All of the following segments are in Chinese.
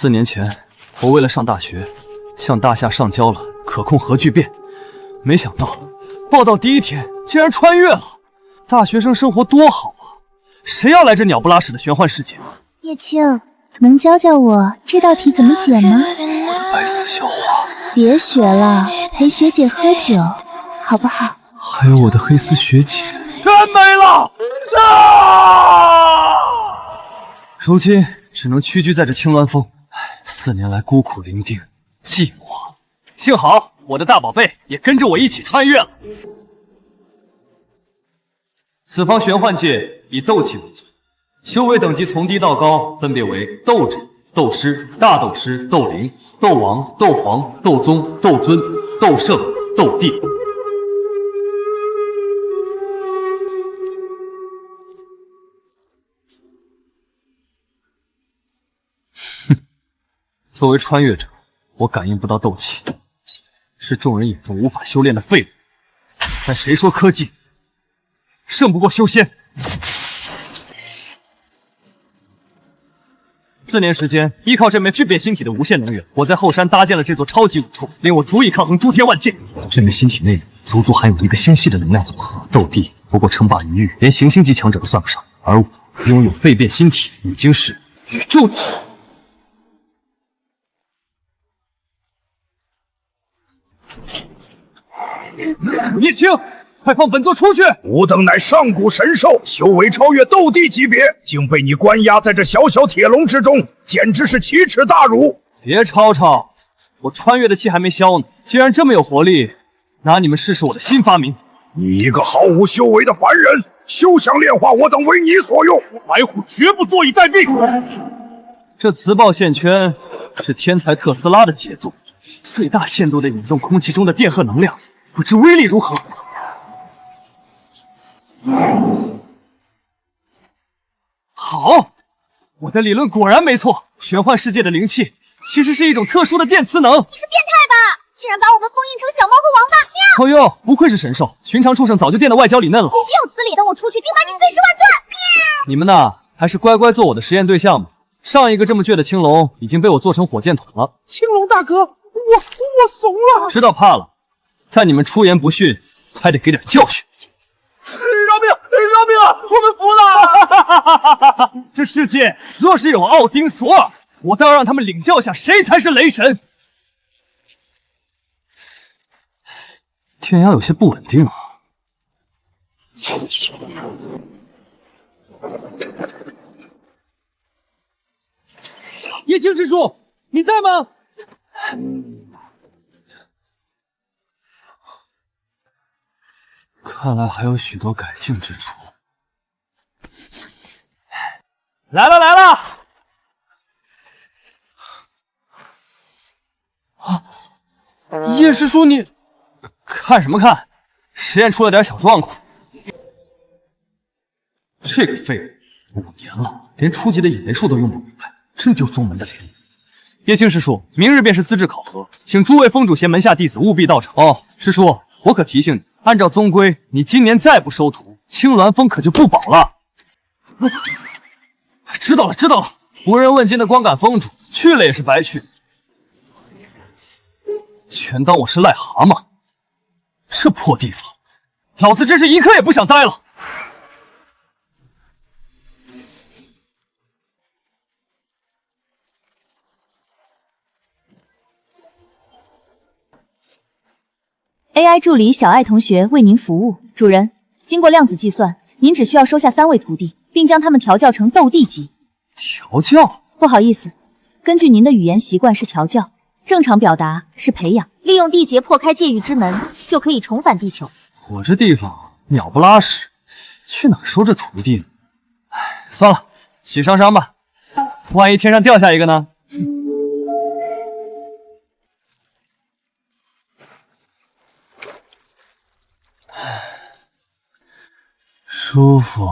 4年前，我为了上大学，向大夏上交了可控核聚变，没想到报道第1天竟然穿越了。大学生生活多好啊，谁要来这鸟不拉屎的玄幻世界？叶青，能教教我这道题怎么解吗？我的白丝校花，别学了，陪学姐喝酒，好不好？还有我的黑丝学姐，全没了！啊！如今只能屈居在这青鸾峰，4年来孤苦伶仃，寂寞。幸好我的大宝贝也跟着我一起穿越了。此方玄幻界以斗气为尊，修为等级从低到高分别为斗者、斗师、大斗师、斗灵、斗王、斗皇、斗宗、斗尊、斗圣、斗帝。作为穿越者，我感应不到斗气，是众人眼中无法修炼的废物。但谁说科技胜不过修仙？4年时间，依靠这枚巨变星体的无限能源，我在后山搭建了这座超级武处，令我足以抗衡诸天万界。这枚星体内足足含有一个星系的能量组合，斗帝不过称霸一域，连行星级强者都算不上。而我拥有废变星体，已经是宇宙级。叶青，快放本座出去！吾等乃上古神兽，修为超越斗帝级别，竟被你关押在这小小铁笼之中，简直是奇耻大辱！别吵吵，我穿越的气还没消呢。既然这么有活力，拿你们试试我的新发明。你一个毫无修为的凡人，休想炼化我等为你所用！白虎绝不坐以待毙！这磁暴线圈是天才特斯拉的杰作，最大限度地引动空气中的电荷能量，不知威力如何。好，我的理论果然没错，玄幻世界的灵气其实是一种特殊的电磁能。你是变态吧？竟然把我们封印成小猫和王八！喵！哦呦，不愧是神兽，寻常畜生早就电得外焦里嫩了。岂有此理！等我出去，定把你碎尸万段！喵！你们呐，还是乖乖做我的实验对象吧。上一个这么倔的青龙已经被我做成火箭筒了。青龙大哥，我怂了。知道怕了，但你们出言不逊，还得给点教训。饶命！饶命啊！我们服了！这世界若是有奥丁、索尔，我倒要让他们领教下谁才是雷神。天涯有些不稳定啊。叶青师叔，你在吗？看来还有许多改进之处。来了来了！啊，叶师叔，你看什么看？实验出了点小状况。这个废物，5年了，连初级的引雷术都用不明白，真丢宗门的脸。叶青师叔，明日便是资质考核，请诸位风主贤门下弟子务必到场。哦，师叔，我可提醒你，按照宗规，你今年再不收徒，青鸾峰可就不保了。知道了，知道了。无人问津的光杆峰主，去了也是白去。全当我是癞蛤蟆。这破地方，老子真是一刻也不想待了。AI 助理小爱同学为您服务。主人，经过量子计算，您只需要收下3位徒弟，并将他们调教成斗帝级。调教？不好意思，根据您的语言习惯是调教，正常表达是培养。利用地劫破开界域之门，就可以重返地球。我这地方鸟不拉屎，去哪儿收这徒弟呢？唉，算了，许伤伤吧，万一天上掉下一个呢？舒服。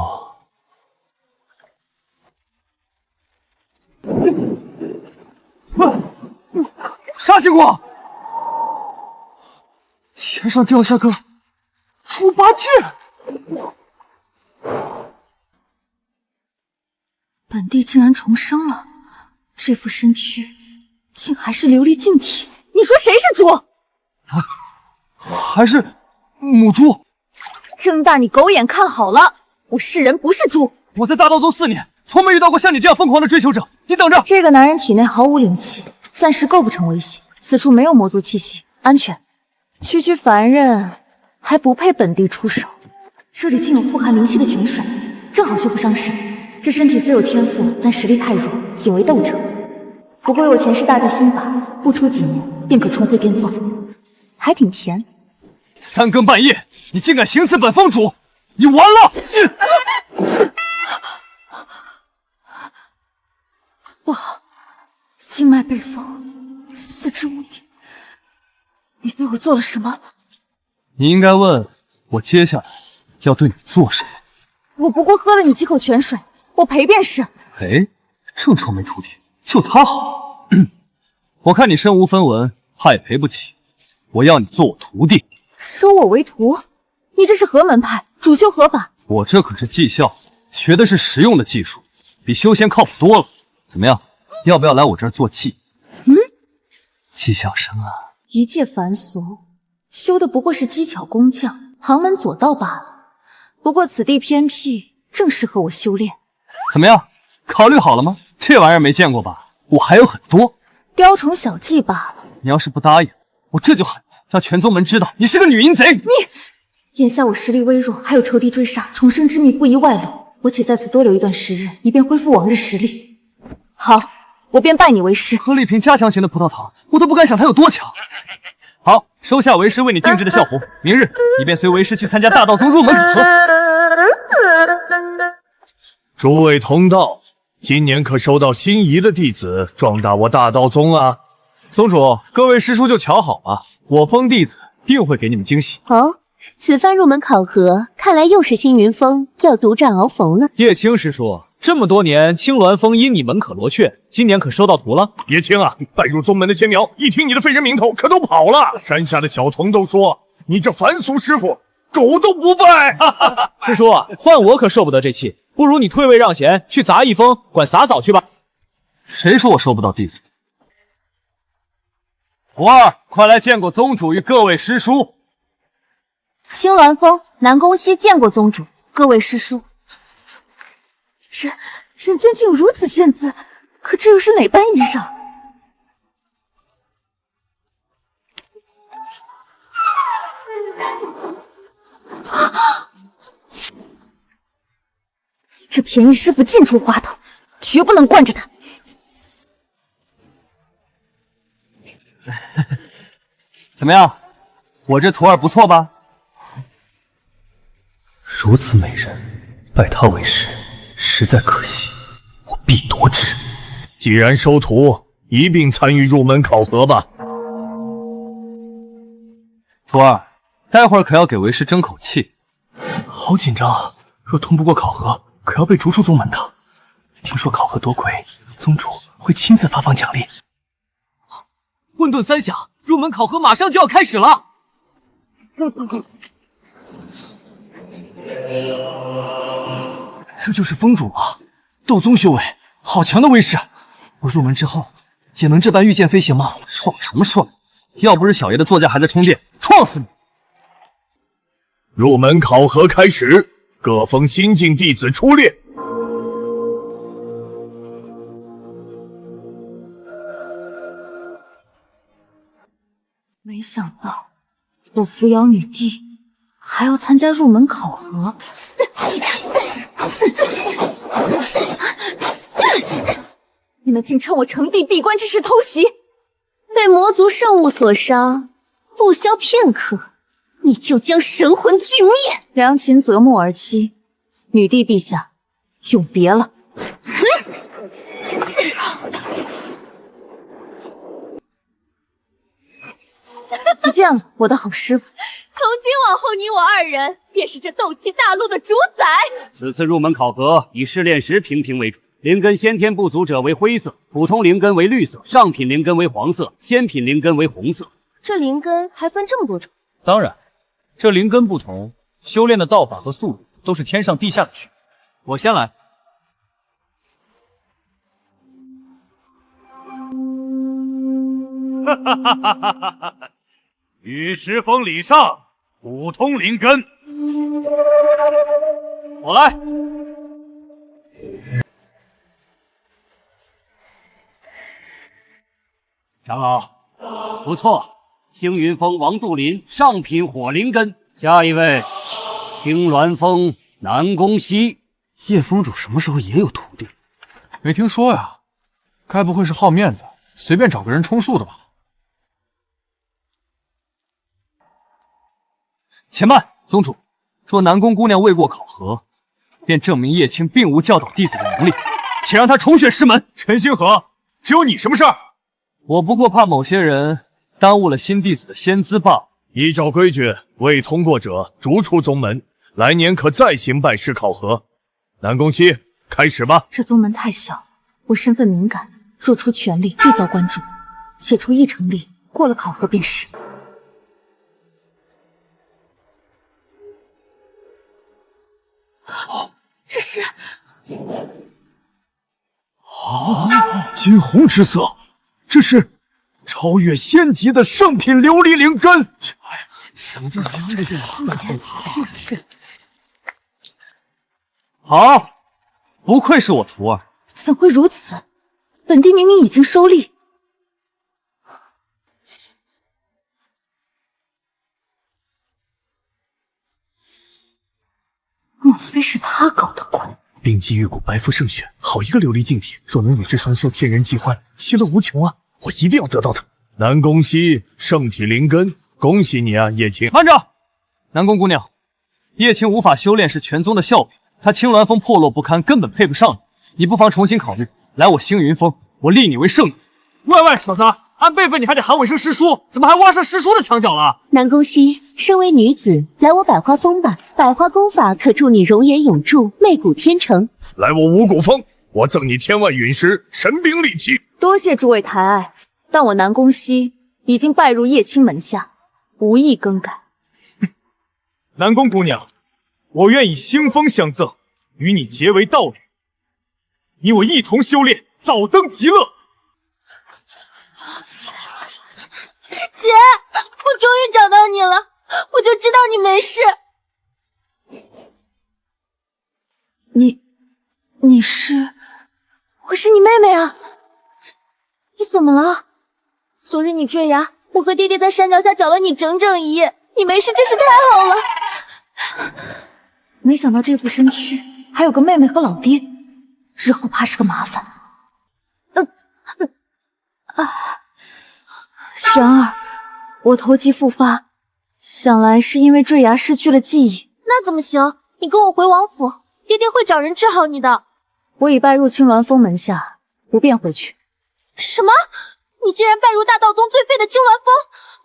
杀星光！天上掉下个猪八戒！本帝竟然重生了，这副身躯竟还是琉璃晶体！你说谁是猪？还是母猪？睁大你狗眼看好了，我是人不是猪！我在大道宗4年，从没遇到过像你这样疯狂的追求者。你等着！这个男人体内毫无灵气，暂时构不成威胁。此处没有魔族气息，安全。区区凡人还不配本地出手。这里竟有富含灵气的泉水，正好修复伤势。这身体虽有天赋，但实力太弱，仅为斗者。不过有前世大地心法，不出几年便可重回巅峰，还挺甜。3更半夜，你竟敢行刺本封主，你完了！不好，经脉被封，四肢无力。你对我做了什么？你应该问我接下来要对你做什么。我不过喝了你几口泉水，我赔便是。赔？正愁没徒弟，就他好。我看你身无分文，怕也赔不起。我要你做我徒弟。收我为徒？你这是何门派？主修何法？我这可是技校，学的是实用的技术，比修仙靠谱多了。怎么样，要不要来我这儿做妓？技校生啊，一介凡俗，修的不过是机巧工匠、旁门左道罢了。不过此地偏僻，正适合我修炼。怎么样，考虑好了吗？这玩意儿没见过吧？我还有很多雕虫小技罢了。你要是不答应，我这就喊让全宗门知道你是个女淫贼。眼下我实力微弱，还有仇敌追杀，重生之秘不宜外露。我且在此多留一段时日，以便恢复往日实力。好，我便拜你为师。喝了一瓶加强型的葡萄糖，我都不敢想它有多强。好，收下为师为你定制的校服，明日你便随为师去参加大道宗入门考核。诸位同道，今年可收到心仪的弟子，壮大我大道宗啊！宗主，各位师叔就瞧好了，我封弟子定会给你们惊喜。哦，此番入门考核，看来又是星云峰要独占鳌峰了。叶青师叔，这么多年青鸾峰因你门可罗雀，今年可收到徒了？叶青啊，拜入宗门的仙苗，一听你的废人名头，可都跑了。山下的小童都说你这凡俗师傅，狗都不拜。师叔，换我可受不得这气，不如你退位让贤，去杂役峰管洒扫去吧。谁说我收不到弟子？徒儿，快来见过宗主与各位师叔。青鸾峰南宫西见过宗主，各位师叔。人间竟有如此仙姿，可这又是哪般衣裳？这便宜师傅尽出花头，绝不能惯着他。怎么样，我这徒儿不错吧？如此美人，拜她为师，实在可惜，我必夺之。既然收徒，一并参与入门考核吧。徒儿，待会儿可要给为师争口气。好紧张啊！若通不过考核，可要被逐出宗门的。听说考核夺魁，宗主会亲自发放奖励。混沌三响，入门考核马上就要开始了。这就是封主啊！斗宗修为，好强的威势！我入门之后，也能这般御剑飞行吗？爽什么爽？要不是小爷的座驾还在充电，撞死你！入门考核开始，各封新进弟子出列。没想到我扶摇女帝还要参加入门考核。你们竟趁我成帝闭关之时偷袭！被魔族圣物所伤，不消片刻，你就将神魂俱灭。良禽择木而栖，女帝陛下，永别了。不见了，我的好师傅。从今往后，你我二人便是这斗气大陆的主宰。此次入门考核以试炼时平平为主，灵根先天不足者为灰色，普通灵根为绿色，上品灵根为黄色，仙品灵根为红色。这灵根还分这么多种？当然，这灵根不同，修炼的道法和速度都是天上地下的区别。我先来。玉石峰礼上，普通灵根。我来。长老，不错，星云峰王杜林上品火灵根。下一位，青鸾峰南宫西。叶峰主什么时候也有徒弟？没听说呀，该不会是好面子，随便找个人充数的吧？且慢，宗主，若南宫姑娘未过考核，便证明叶青并无教导弟子的能力，且让他重选师门。陈星河，只有你什么事儿？我不过怕某些人耽误了新弟子的仙姿罢了。依照规矩，未通过者逐出宗门，来年可再行拜师考核。南宫西，开始吧。这宗门太小，我身份敏感，若出全力必遭关注，且出一成力，过了考核便是。这是金红之色，这是超越仙级的圣品琉璃灵根。好，不愧是我徒儿。怎会如此？本帝明明已经收力。莫非是他搞的鬼？冰肌玉骨，白肤胜雪，好一个琉璃净体！若能与之双修，天人际欢，其乐无穷啊！我一定要得到它。南宫西，圣体灵根，恭喜你啊，叶青！慢着，南宫姑娘，叶青无法修炼是全宗的笑柄，他青鸾峰破落不堪，根本配不上你。你不妨重新考虑，来我星云峰，我立你为圣女。喂，小子，按辈分你还得喊我一声师叔，怎么还挖上师叔的墙角了？南宫西，身为女子，来我百花峰吧，百花功法可助你容颜永驻，媚骨天成。来我五谷峰，我赠你天外陨石，神兵利器。多谢诸位抬爱，但我南宫西已经拜入叶青门下，无意更改。南宫姑娘，我愿以星风相赠，与你结为道侣，你我一同修炼，早登极乐。姐，我终于找到你了，我就知道你没事。你是？我是你妹妹啊！你怎么了？昨日你坠崖，我和爹爹在山脚下找了你整整一夜，你没事真是太好了。没想到这副身躯还有个妹妹和老爹，日后怕是个麻烦。玄儿，我头疾复发，想来是因为坠崖失去了记忆。那怎么行？你跟我回王府，爹爹会找人治好你的。我已拜入青鸾峰门下，不便回去。什么？你竟然拜入大道宗最废的青鸾峰？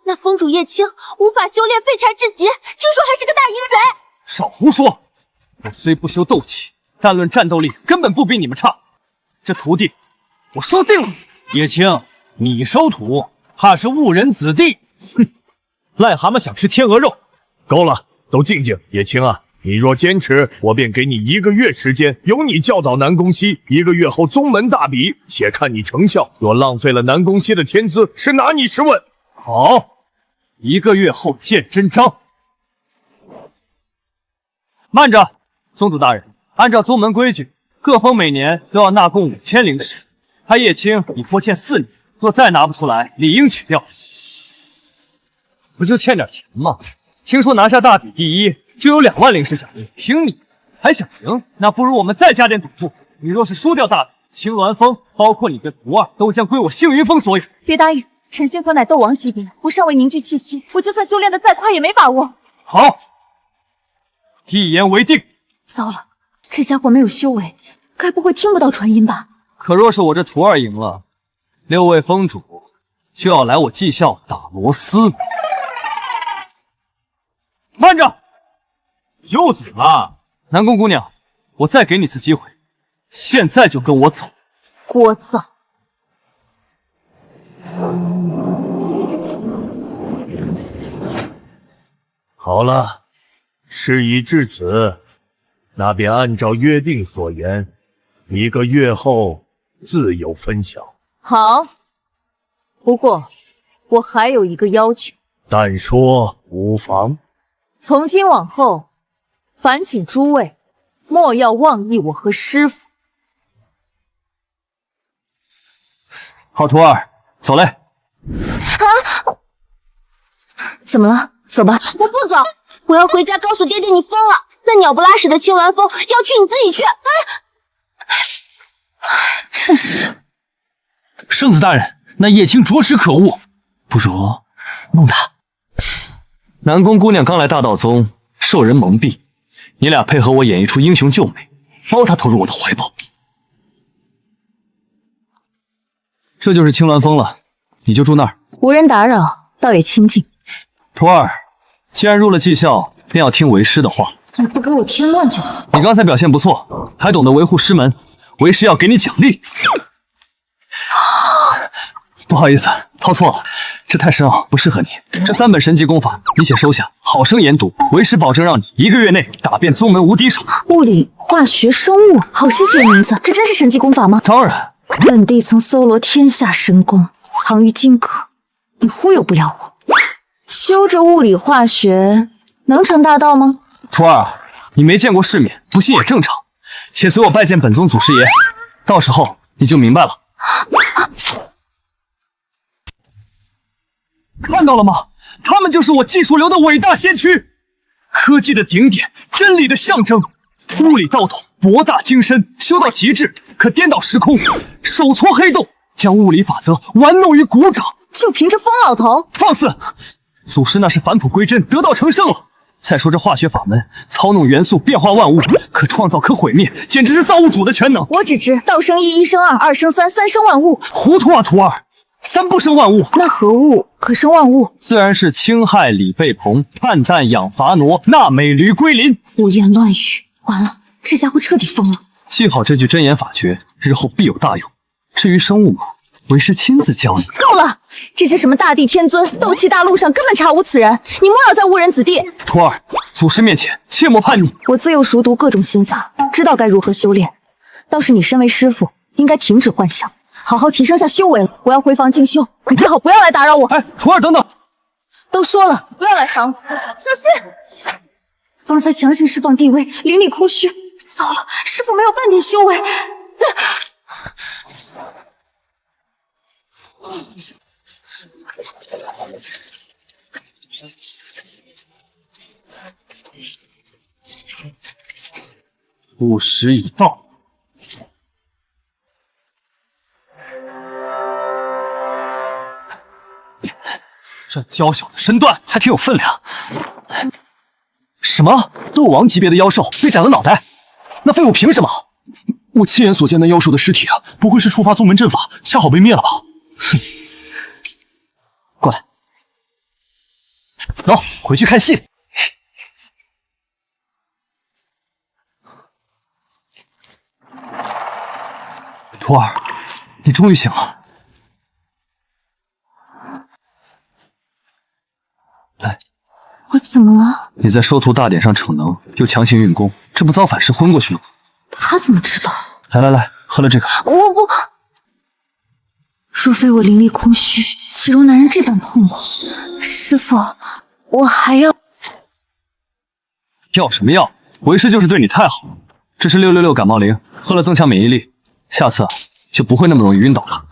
那峰主叶青无法修炼废柴至极，听说还是个大淫贼。少胡说！我虽不修斗气，但论战斗力根本不比你们差。这徒弟，我说定了。叶青，你收徒，怕是误人子弟。哼，癞蛤蟆想吃天鹅肉。够了，都静静。叶青啊，你若坚持，我便给你1个月时间，由你教导南宫西。1个月后宗门大比，且看你成效。若浪费了南宫西的天资，是拿你试问。好，1个月后见真章。慢着，宗主大人，按照宗门规矩，各峰每年都要纳贡5000灵石。他叶青已拖欠4年，若再拿不出来，理应取掉。不就欠点钱吗？听说拿下大比第一就有2万灵石奖励，凭你还想赢？那不如我们再加点赌注。你若是输掉大比，青鸾峰包括你的徒儿都将归我星云峰所有。别答应，陈星河乃斗王级别，我尚未凝聚气息，我就算修炼的再快也没把握。好，一言为定。糟了，这家伙没有修为，该不会听不到传音吧？可若是我这徒儿赢了，6位峰主就要来我技校打螺丝。慢着，又怎么了？南宫姑娘，我再给你次机会，现在就跟我走。聒噪！好了，事已至此，那便按照约定所言，1个月后自有分晓。好，不过我还有一个要求，但说无妨。从今往后，烦请诸位莫要妄议我和师傅。好，徒儿，走嘞。怎么了？走吧。我不走，我要回家告诉爹爹你疯了。那鸟不拉屎的青鸾峰要去你自己去。真是。圣子大人，那叶青着实可恶，不如弄他。南宫姑娘刚来大道宗，受人蒙蔽，你俩配合我演一出英雄救美，包她投入我的怀抱。这就是青鸾峰了，你就住那儿，无人打扰，倒也清静。徒儿，既然入了技校，便要听为师的话。你不给我添乱就好。你刚才表现不错，还懂得维护师门，为师要给你奖励。不好意思，套错了，这太深奥，不适合你。这3本神级功法，你且收下，好生研读。为师保证让你1个月内打遍宗门无敌手。物理、化学、生物，好稀奇的名字，这真是神级功法吗？当然，本帝曾搜罗天下神功，藏于金阁，你忽悠不了我。修这物理化学，能成大道吗？徒儿，你没见过世面，不信也正常。且随我拜见本宗祖师爷，到时候你就明白了。看到了吗？他们就是我技术流的伟大先驱，科技的顶点，真理的象征。物理道统博大精深，修到极致，可颠倒时空，手搓黑洞，将物理法则玩弄于股掌。就凭这疯老头？放肆！祖师那是返璞归真，得道成圣了。再说这化学法门，操弄元素，变化万物，可创造，可毁灭，简直是造物主的全能。我只知道生一，一生二，二生三，三生万物。糊涂啊，徒儿！3不生万物，那何物可生万物？自然是氢氦锂钡硼碳氮氧伐挪钠镁铝硅磷。胡言乱语！完了，这家伙彻底疯了。记好这句真言法诀，日后必有大用。至于生物嘛，为师亲自教你。够了！这些什么大帝天尊，斗气大陆上根本查无此人，你莫要再误人子弟。徒儿，祖师面前切莫叛逆。我自幼熟读各种心法，知道该如何修炼。倒是你身为师傅，应该停止幻想，好好提升下修为了。我要回房进修，你最好不要来打扰我。哎，徒儿等等！都说了，不要来烦我，小心！方才强行释放地位，灵力空虚，糟了，师傅没有半点修为。午时已到。这娇小的身段还挺有分量。什么？斗王级别的妖兽被斩了脑袋？那废物凭什么？我亲眼所见那妖兽的尸体啊，不会是触发宗门阵法，恰好被灭了吧？哼！过来，走，回去看戏。徒儿，你终于醒了。来，我怎么了？你在收徒大典上逞能，又强行运功，这不遭反噬昏过去了吗？他怎么知道？来来来，喝了这个。我不，若非我灵力空虚，岂容男人这般碰我？师傅，我还要什么药？为师就是对你太好了。这是666感冒灵，喝了增强免疫力，下次就不会那么容易晕倒了。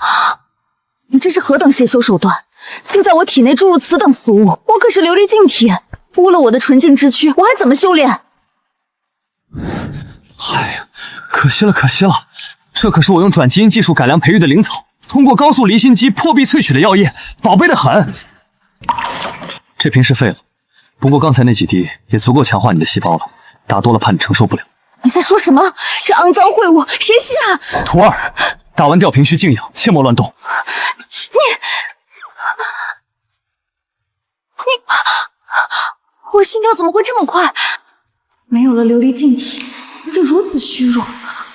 你这是何等邪修手段，竟在我体内注入此等俗物！我可是琉璃净体，污了我的纯净之躯，我还怎么修炼？哎呀，可惜了，可惜了！这可是我用转基因技术改良培育的灵草，通过高速离心机破壁萃取的药液，宝贝的很。这瓶是废了，不过刚才那几滴也足够强化你的细胞了，打多了怕你承受不了。你在说什么？这肮脏秽物，谁下？徒儿，打完吊瓶需静养，切莫乱动。我心跳怎么会这么快？没有了琉璃净体，就如此虚弱，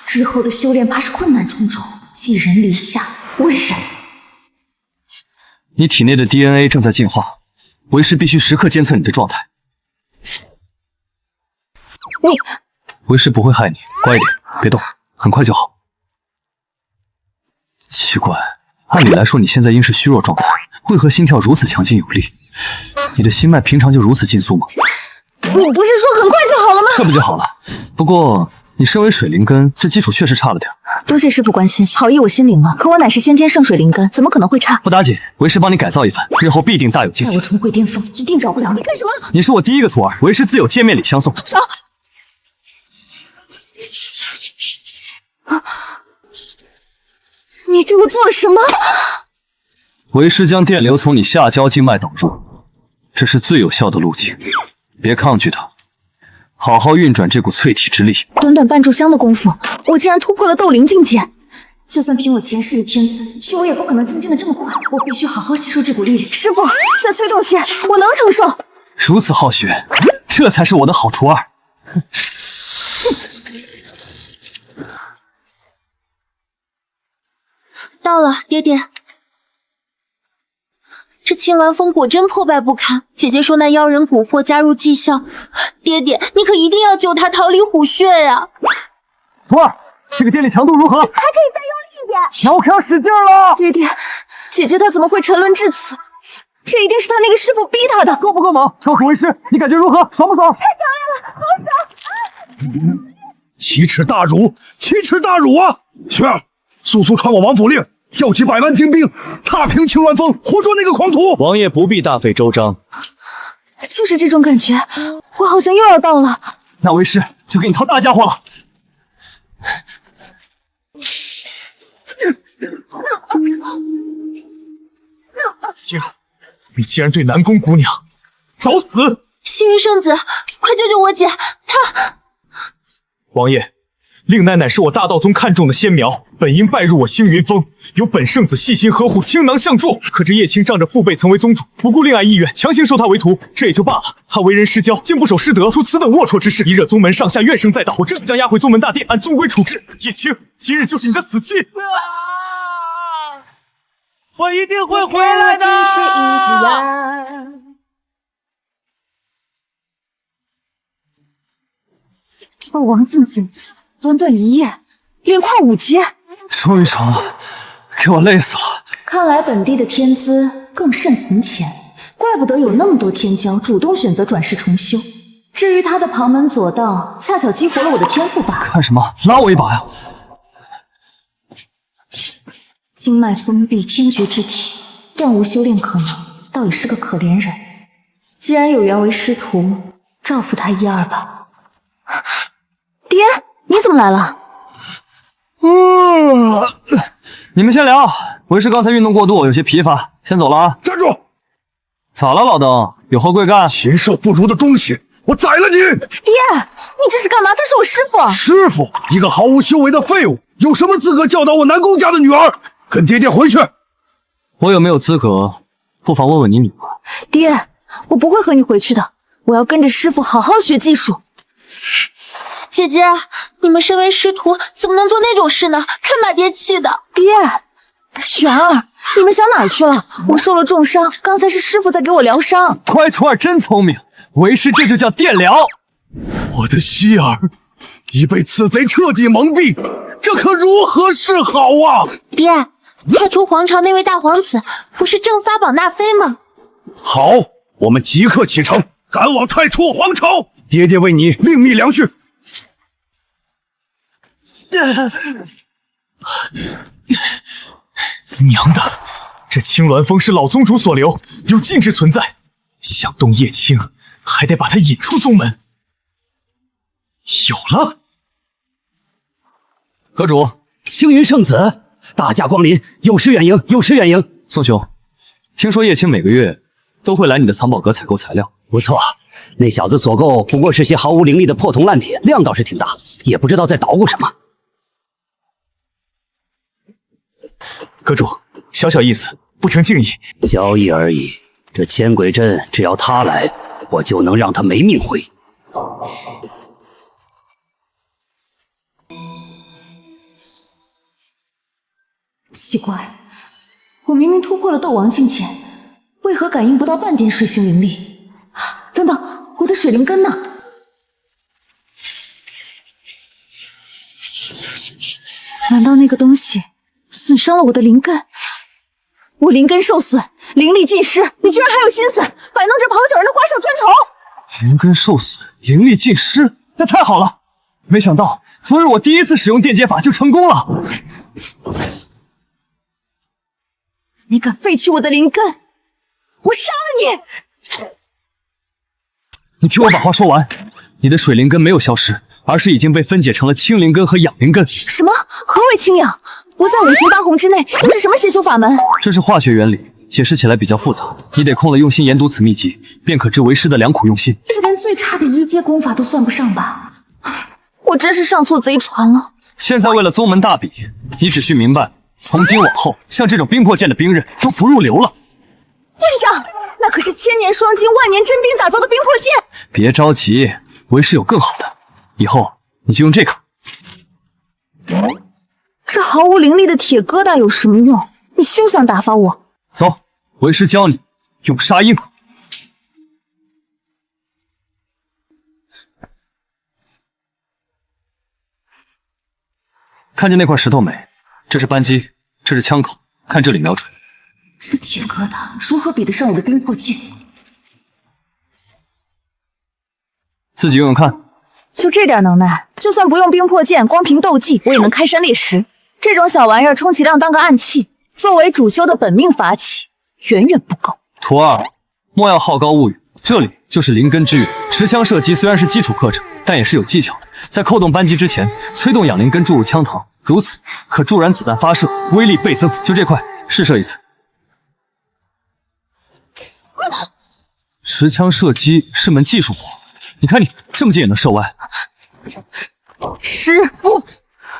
之后的修炼怕是困难重重。寄人篱下，我忍。你体内的 DNA 正在进化，为师必须时刻监测你的状态。为师不会害你，乖一点，别动，很快就好。奇怪，按理来说，你现在应是虚弱状态，为何心跳如此强劲有力？你的心脉平常就如此竞速吗？你不是说很快就好了吗？这不就好了？不过你身为水灵根，这基础确实差了点。多谢师傅关心，好意我心领了。可我乃是先天圣水灵根，怎么可能会差？不打紧，为师帮你改造一番，日后必定大有进展。待我重回巅峰，一定饶不了你。干什么？你是我第一个徒儿，为师自有见面礼相送。住手！你对我做了什么？为师将电流从你下焦经脉导入，这是最有效的路径，别抗拒它，好好运转这股淬体之力。短短半炷香的功夫，我竟然突破了斗灵境界。就算凭我前世的天资，修为也不可能精进的这么快。我必须好好吸收这股力量。师傅，再催动些，我能承受。如此好学，这才是我的好徒儿。到了，爹爹。这青鸾峰果真破败不堪，姐姐说那妖人蛊惑加入迹象，爹爹，你可一定要救他逃离虎穴呀！徒儿，这个电力强度如何？还可以再用力一点。那我可要使劲了！爹爹，姐姐她怎么会沉沦至此？这一定是她那个师傅逼她的。够不够猛？超属为师，你感觉如何？爽不爽？太强烈了，好爽！奇耻大辱，奇耻大辱啊！雪儿，速速传我王府令，调集100万精兵，踏平青鸾峰，活捉那个狂徒。王爷不必大费周章，就是这种感觉，我好像又要到了。那为师就给你掏大家伙了。你竟然对南宫姑娘找死！星云圣子，快救救我姐！她……王爷，令奶奶是我大道宗看中的仙苗，本应拜入我星云峰，由本圣子细心呵护，倾囊相助。可这叶青仗着父辈曾为宗主，不顾令爱意愿，强行收他为徒，这也就罢了。他为人失教，竟不守师德，出此等龌龊之事，一惹宗门上下怨声载道。我这就将押回宗门大殿，按宗规处置。叶青，今日就是你的死期！我一定会回来的。斗王境界，短短一夜，连跨5阶，终于成了，给我累死了。看来本帝的天资更胜从前，怪不得有那么多天骄主动选择转世重修。至于他的旁门左道，恰巧激活了我的天赋罢了。干什么？拉我一把呀！经脉封闭，天绝之体，断无修炼可能，倒也是个可怜人。既然有缘为师徒，照付他1、2吧。爹，你怎么来了？你们先聊，为师刚才运动过度，有些疲乏，先走了啊。站住！咋了，老邓？有何贵干？禽兽不如的东西，我宰了你！爹，你这是干嘛？他是我师傅。师傅，一个毫无修为的废物，有什么资格教导我南宫家的女儿？跟爹爹回去。我有没有资格？不妨问问你女儿。爹，我不会和你回去的，我要跟着师傅好好学技术。姐姐，你们身为师徒，怎么能做那种事呢？看把爹气的！爹，璇儿，你们想哪儿去了？我受了重伤，刚才是师傅在给我疗伤。乖徒儿真聪明，为师这就叫电疗。我的希儿已被此贼彻底蒙蔽，这可如何是好啊！爹，太初皇朝那位大皇子不是正发榜纳妃吗？好，我们即刻启程，赶往太初皇朝。爹爹为你另觅良婿。娘的，这青鸾峰是老宗主所留，有禁制存在。想动叶青，还得把他引出宗门。有了，阁主，星云圣子，大驾光临，有失远迎，有失远迎。宋兄，听说叶青每个月都会来你的藏宝阁采购材料。不错，那小子所购不过是些毫无灵力的破铜烂铁，量倒是挺大，也不知道在捣鼓什么。阁主，小小意思，不成敬意。交易而已。这千鬼阵，只要他来，我就能让他没命回。奇怪，我明明突破了斗王境界，为何感应不到半点水星灵力？等等，我的水灵根呢？难道那个东西损伤了我的灵根？我灵根受损，灵力尽失，你居然还有心思摆弄这旁小人的花哨砖头！灵根受损，灵力尽失，那太好了！没想到昨日我第一次使用电解法就成功了。你敢废去我的灵根，我杀了你！你听我把话说完，你的水灵根没有消失，而是已经被分解成了清灵根和养灵根。什么？何为清养？不在五行八红之内，又是什么邪修法门？这是化学原理，解释起来比较复杂，你得空了用心研读此秘籍，便可知为师的良苦用心。这连最差的一阶功法都算不上吧？我真是上错贼船了。现在为了宗门大比，你只需明白，从今往后，像这种冰魄剑的兵刃都不入流了。院长，那可是千年双晶、万年真冰打造的冰魄剑。别着急，为师有更好的，以后你就用这个。这毫无灵力的铁疙瘩有什么用？你休想打发我！走，为师教你用沙鹰。看见那块石头没？这是扳机，这是枪口，看这里瞄准。这铁疙瘩如何比得上我的冰魄剑？自己用用看。就这点能耐，就算不用冰魄剑，光凭斗技，我也能开山裂石。这种小玩意儿，充其量当个暗器，作为主修的本命法器，远远不够。徒儿，莫要好高骛远，这里就是灵根之域。持枪射击虽然是基础课程，但也是有技巧的。在扣动扳机之前，催动养灵根注入枪膛，如此可助燃子弹发射，威力倍增。就这块，试射一次。持枪射击是门技术活，你看你这么近也能射歪。师傅，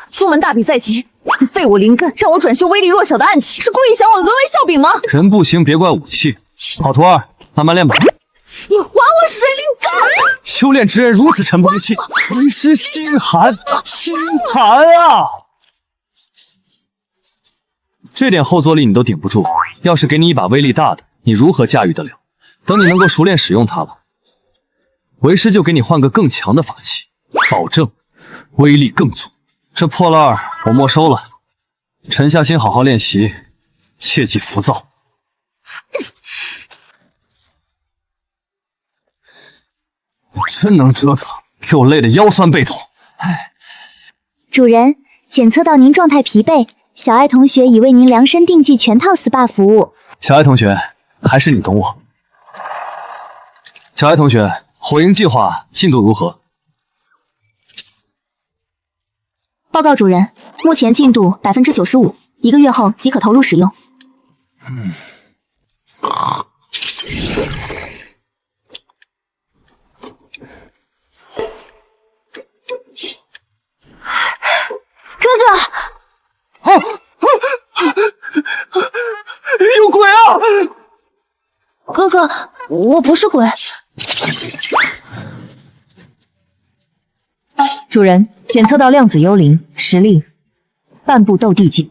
宗门大比在即，你废我灵根，让我转修威力弱小的暗器，是故意想我沦为笑柄吗？人不行，别怪武器。好徒儿，慢慢练吧。你还我水灵根！修炼之人如此沉不住气，为师心寒，心寒啊！这点后坐力你都顶不住，要是给你一把威力大的，你如何驾驭得了？等你能够熟练使用它了，为师就给你换个更强的法器，保证威力更足。这破烂儿我没收了，沉下心好好练习，切忌浮躁。真能折腾，给我累得腰酸背痛。唉，主人，检测到您状态疲惫，小爱同学已为您量身定制全套 SPA 服务。小爱同学，还是你懂我。小爱同学，火营计划进度如何？报告主人，目前进度95%，一个月后即可投入使用。哥哥，有鬼啊！哥哥，我不是鬼。主人，检测到量子幽灵，实力半步斗帝境。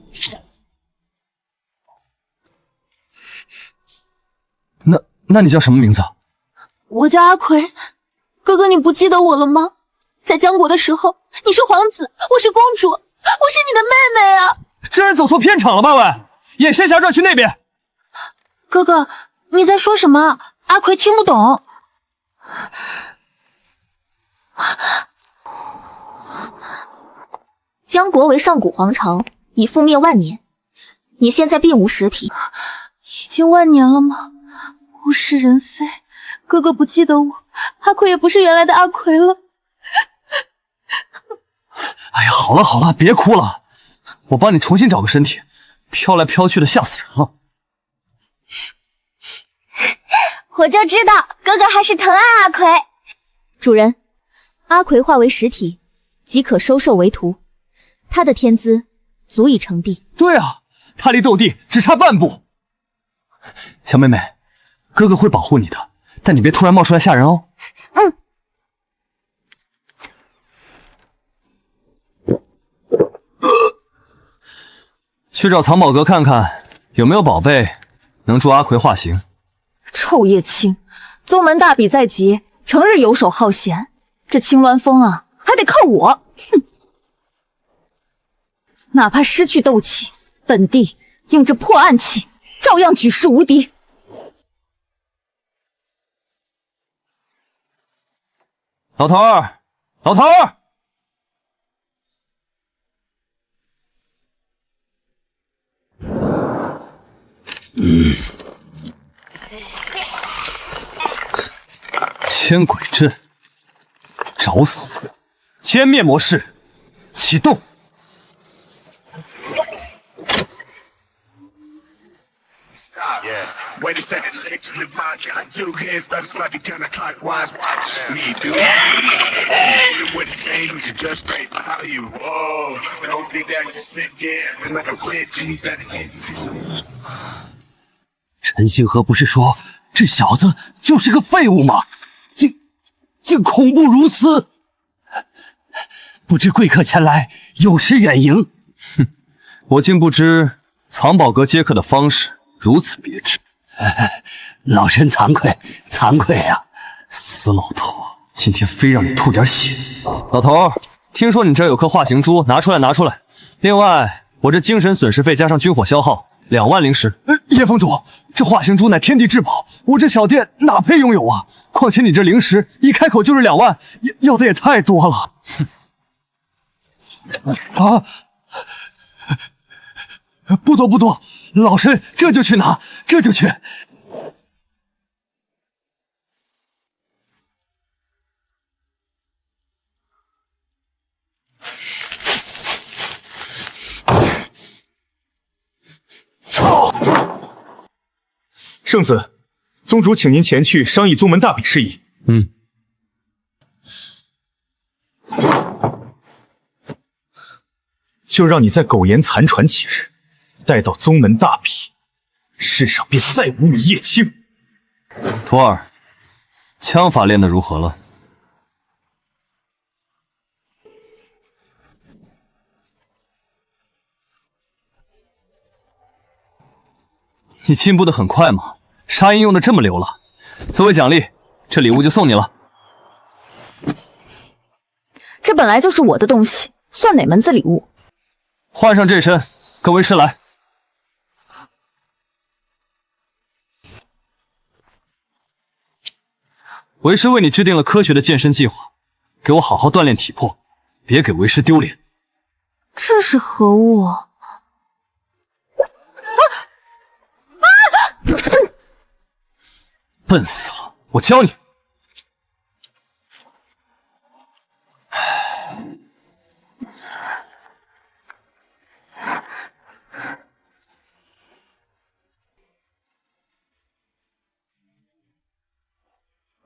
那你叫什么名字？我叫阿奎。哥哥，你不记得我了吗？在江国的时候，你是皇子，我是公主，我是你的妹妹啊！这人走错片场了吧？喂，演仙侠传去那边。哥哥，你在说什么？阿奎听不懂。江国为上古皇朝，已覆灭万年，你现在并无实体。已经万年了吗？物是人非，哥哥不记得我，阿奎也不是原来的阿奎了。哎呀，好了好了，别哭了，我帮你重新找个身体，飘来飘去的吓死人了。我就知道哥哥还是疼爱阿奎。主人，阿奎化为实体，即可收受为徒，他的天资足以成帝。对啊，他离斗帝只差半步。小妹妹，哥哥会保护你的，但你别突然冒出来吓人哦。嗯。去找藏宝阁看看有没有宝贝能助阿奎化形。臭叶青，宗门大比在即，成日游手好闲，这青鸾峰啊，还得靠我。哼！哪怕失去斗气，本帝用这破暗器照样举世无敌。老头儿，老头儿！千鬼阵，找死！歼灭模式启动。Wait a second, actually fine. Got 2 hands, better slap you counterclockwise. Watch me do it. With the same, you just straight how you. Whoa, don't think that just sit there like a red cheese that is. 陈星河不是说这小子就是个废物吗？竟恐怖如此！不知贵客前来有失远迎。哼，我竟不知藏宝阁接客的方式如此别致。老身惭愧啊！死老头，今天非让你吐点血！老头，听说你这儿有颗化形珠，拿出来。另外，我这精神损失费加上军火消耗2万灵石。叶峰主，这化形珠乃天地至宝，我这小店哪配拥有啊？况且你这灵石一开口就是2万，要的也太多了。啊！不多，老身这就去拿，这就去。操！圣子，宗主请您前去商议宗门大比事宜。就让你在苟延残喘几日，待到宗门大比，世上便再无你叶青。徒儿，枪法练得如何了？你进步得很快嘛，杀音用得这么溜了。作为奖励，这礼物就送你了。这本来就是我的东西，算哪门子礼物？换上这身，跟为师来。为师为你制定了科学的健身计划，给我好好锻炼体魄，别给为师丢脸。这是何物？笨死了，我教你。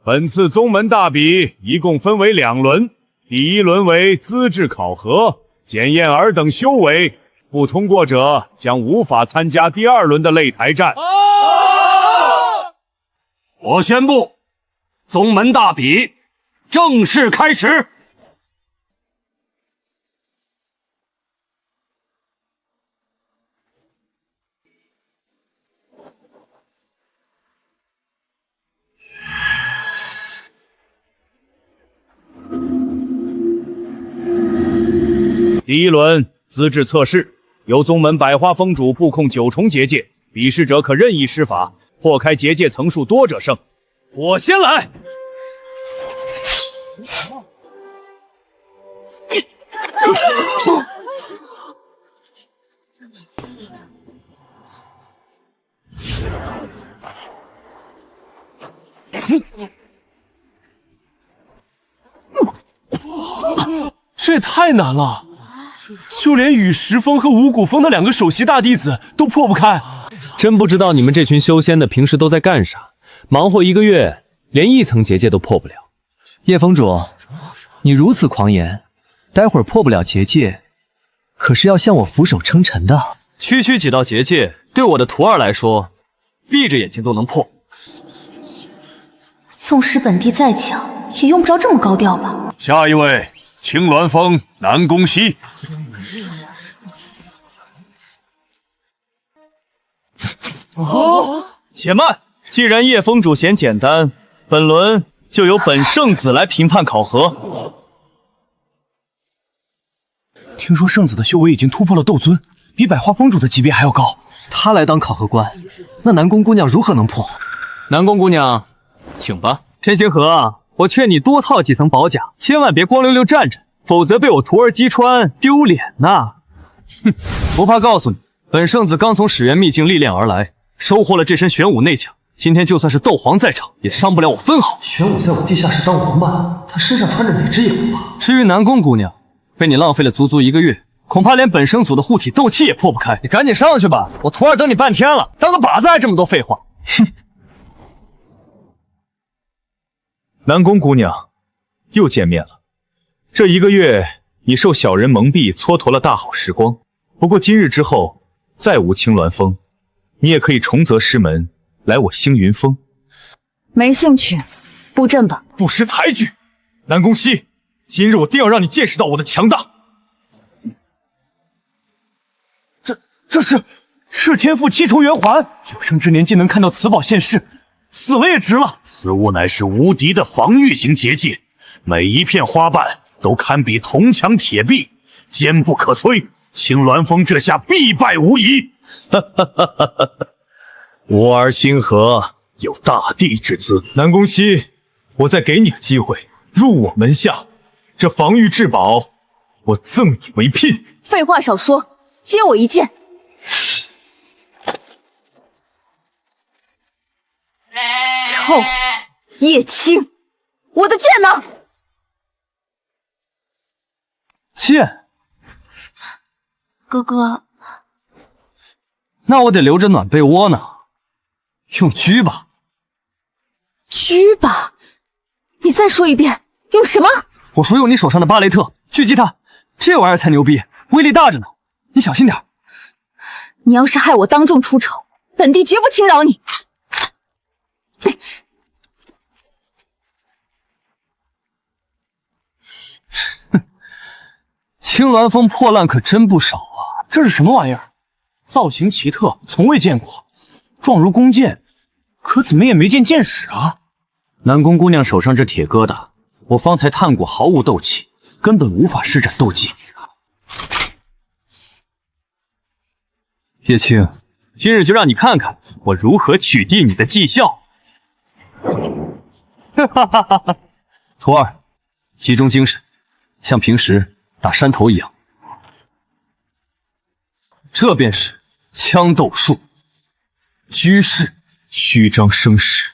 本次宗门大比一共分为2轮，第1轮为资质考核，检验尔等修为，不通过者将无法参加第2轮的擂台战。我宣布，宗门大比正式开始。第1轮资质测试，由宗门百花峰主布控9重结界，比试者可任意施法，破开结界层数多者胜。我先来。这也太难了，就连雨石峰和五谷峰的2个首席大弟子都破不开。真不知道你们这群修仙的平时都在干啥，忙活1个月，连1层结界都破不了。叶峰主，你如此狂言，待会儿破不了结界，可是要向我俯首称臣的。区区几道结界，对我的徒儿来说，闭着眼睛都能破。纵使本帝再强，也用不着这么高调吧？下一位，青鸾峰南宫西。且慢，既然叶峰主嫌简单，本轮就由本圣子来评判考核。听说圣子的修为已经突破了斗尊，比百花峰主的级别还要高。他来当考核官，那南宫姑娘如何能破？南宫姑娘，请吧。陈星河，我劝你多套几层宝甲，千万别光溜溜站着，否则被我徒儿击穿，丢脸呐！哼，不怕告诉你，本圣子刚从始元秘境历练而来，收获了这身玄武内强。今天就算是斗皇在场，也伤不了我分毫。玄武在我地下室当王八，他身上穿着哪只野王八？至于南宫姑娘，被你浪费了足足1个月，恐怕连本生祖的护体斗气也破不开。你赶紧上去吧，我徒儿等你半天了，当个靶子还这么多废话。哼！南宫姑娘，又见面了。这1个月，你受小人蒙蔽，蹉跎了大好时光。不过今日之后，再无青鸾峰，你也可以重择师门，来我星云峰。没兴趣，布阵吧。不识抬举，南宫熙，今日我定要让你见识到我的强大。这是天赋7重圆环，有生之年竟能看到此宝现世，死了也值了。此物乃是无敌的防御型结界，每一片花瓣都堪比铜墙铁壁，坚不可摧。青鸾峰这下必败无疑。哈哈哈哈哈！吾儿星河有大帝之姿。南宫熙，我再给你个机会，入我门下，这防御至宝，我赠你为聘。废话少说，接我一剑。臭叶青，我的剑呢？剑？哥哥，那我得留着暖被窝呢。用狙吧。狙吧？你再说一遍，用什么？我说用你手上的巴雷特狙击他，这玩意儿才牛逼，威力大着呢。你小心点。你要是害我当众出丑，本帝绝不轻饶你。青鸾峰破烂可真不少啊！这是什么玩意儿？造型奇特，从未见过。状如弓箭，可怎么也没见箭矢啊！南宫姑娘手上这铁疙瘩，我方才探过，毫无斗气，根本无法施展斗技。叶青，今日就让你看看我如何取缔你的技校！哈哈哈哈哈！徒儿，集中精神，像平时打山头一样。这便是枪斗术，居士虚张声势。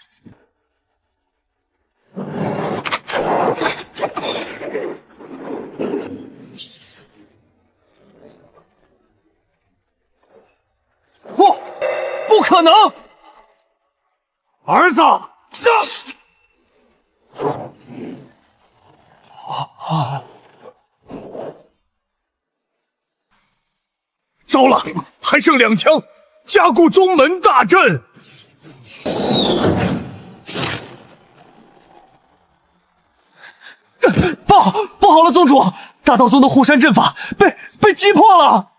不可能！儿子，糟了，还剩2枪，加固宗门大阵。不好了，宗主，大道宗的护山阵法被击破了。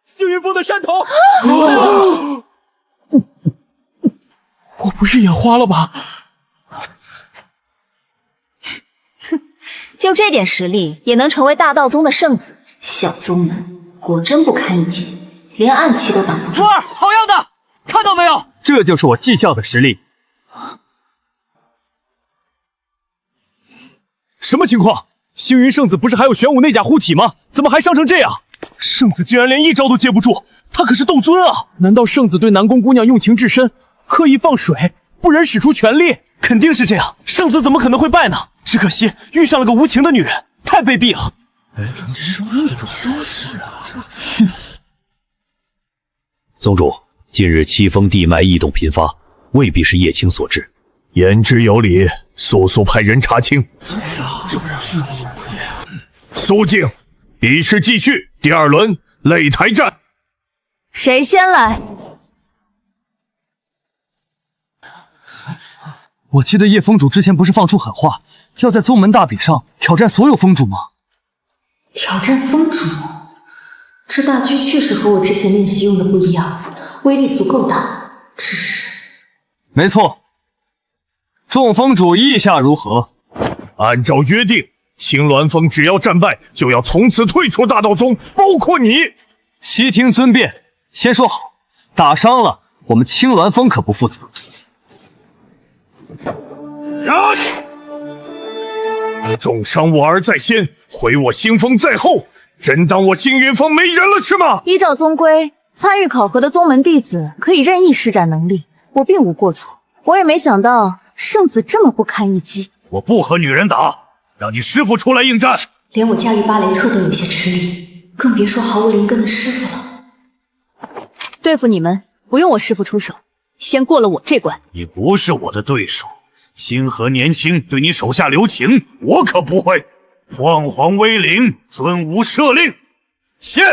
星云峰的山头，我不是眼花了吧？就这点实力也能成为大道宗的圣子，小宗门果真不堪一击，连暗器都挡不住。徒儿，好样的！看到没有？这就是我技校的实力。什么情况？星云圣子不是还有玄武内甲护体吗？怎么还伤成这样？圣子竟然连一招都接不住，他可是斗尊啊！难道圣子对南宫姑娘用情至深，刻意放水，不忍使出全力？肯定是这样，圣子怎么可能会败呢？只可惜遇上了个无情的女人，太卑鄙了。宗主，近日七峰地脉异动频发，未必是叶青所致。言之有理，速速派人查清。苏静，比试继续，第2轮擂台战。谁先来？我记得叶峰主之前不是放出狠话，要在宗门大比上挑战所有峰主吗？挑战峰主？这大狙确实和我之前练习用的不一样，威力足够大，只是……没错。众峰主意下如何？按照约定，青鸾峰只要战败，就要从此退出大道宗，包括你。悉听尊便。先说好，打伤了我们青鸾峰可不负责。重伤我儿在先，毁我星风在后，真当我星云峰没人了是吗？依照宗规，参与考核的宗门弟子可以任意施展能力，我并无过错。我也没想到圣子这么不堪一击。我不和女人打，让你师父出来应战。连我驾驭巴雷特都有些吃力，更别说毫无灵根的师傅了。对付你们不用我师父出手，先过了我这关。你不是我的对手，星河年轻，对你手下留情，我可不会。晃晃威灵，尊无赦令。现。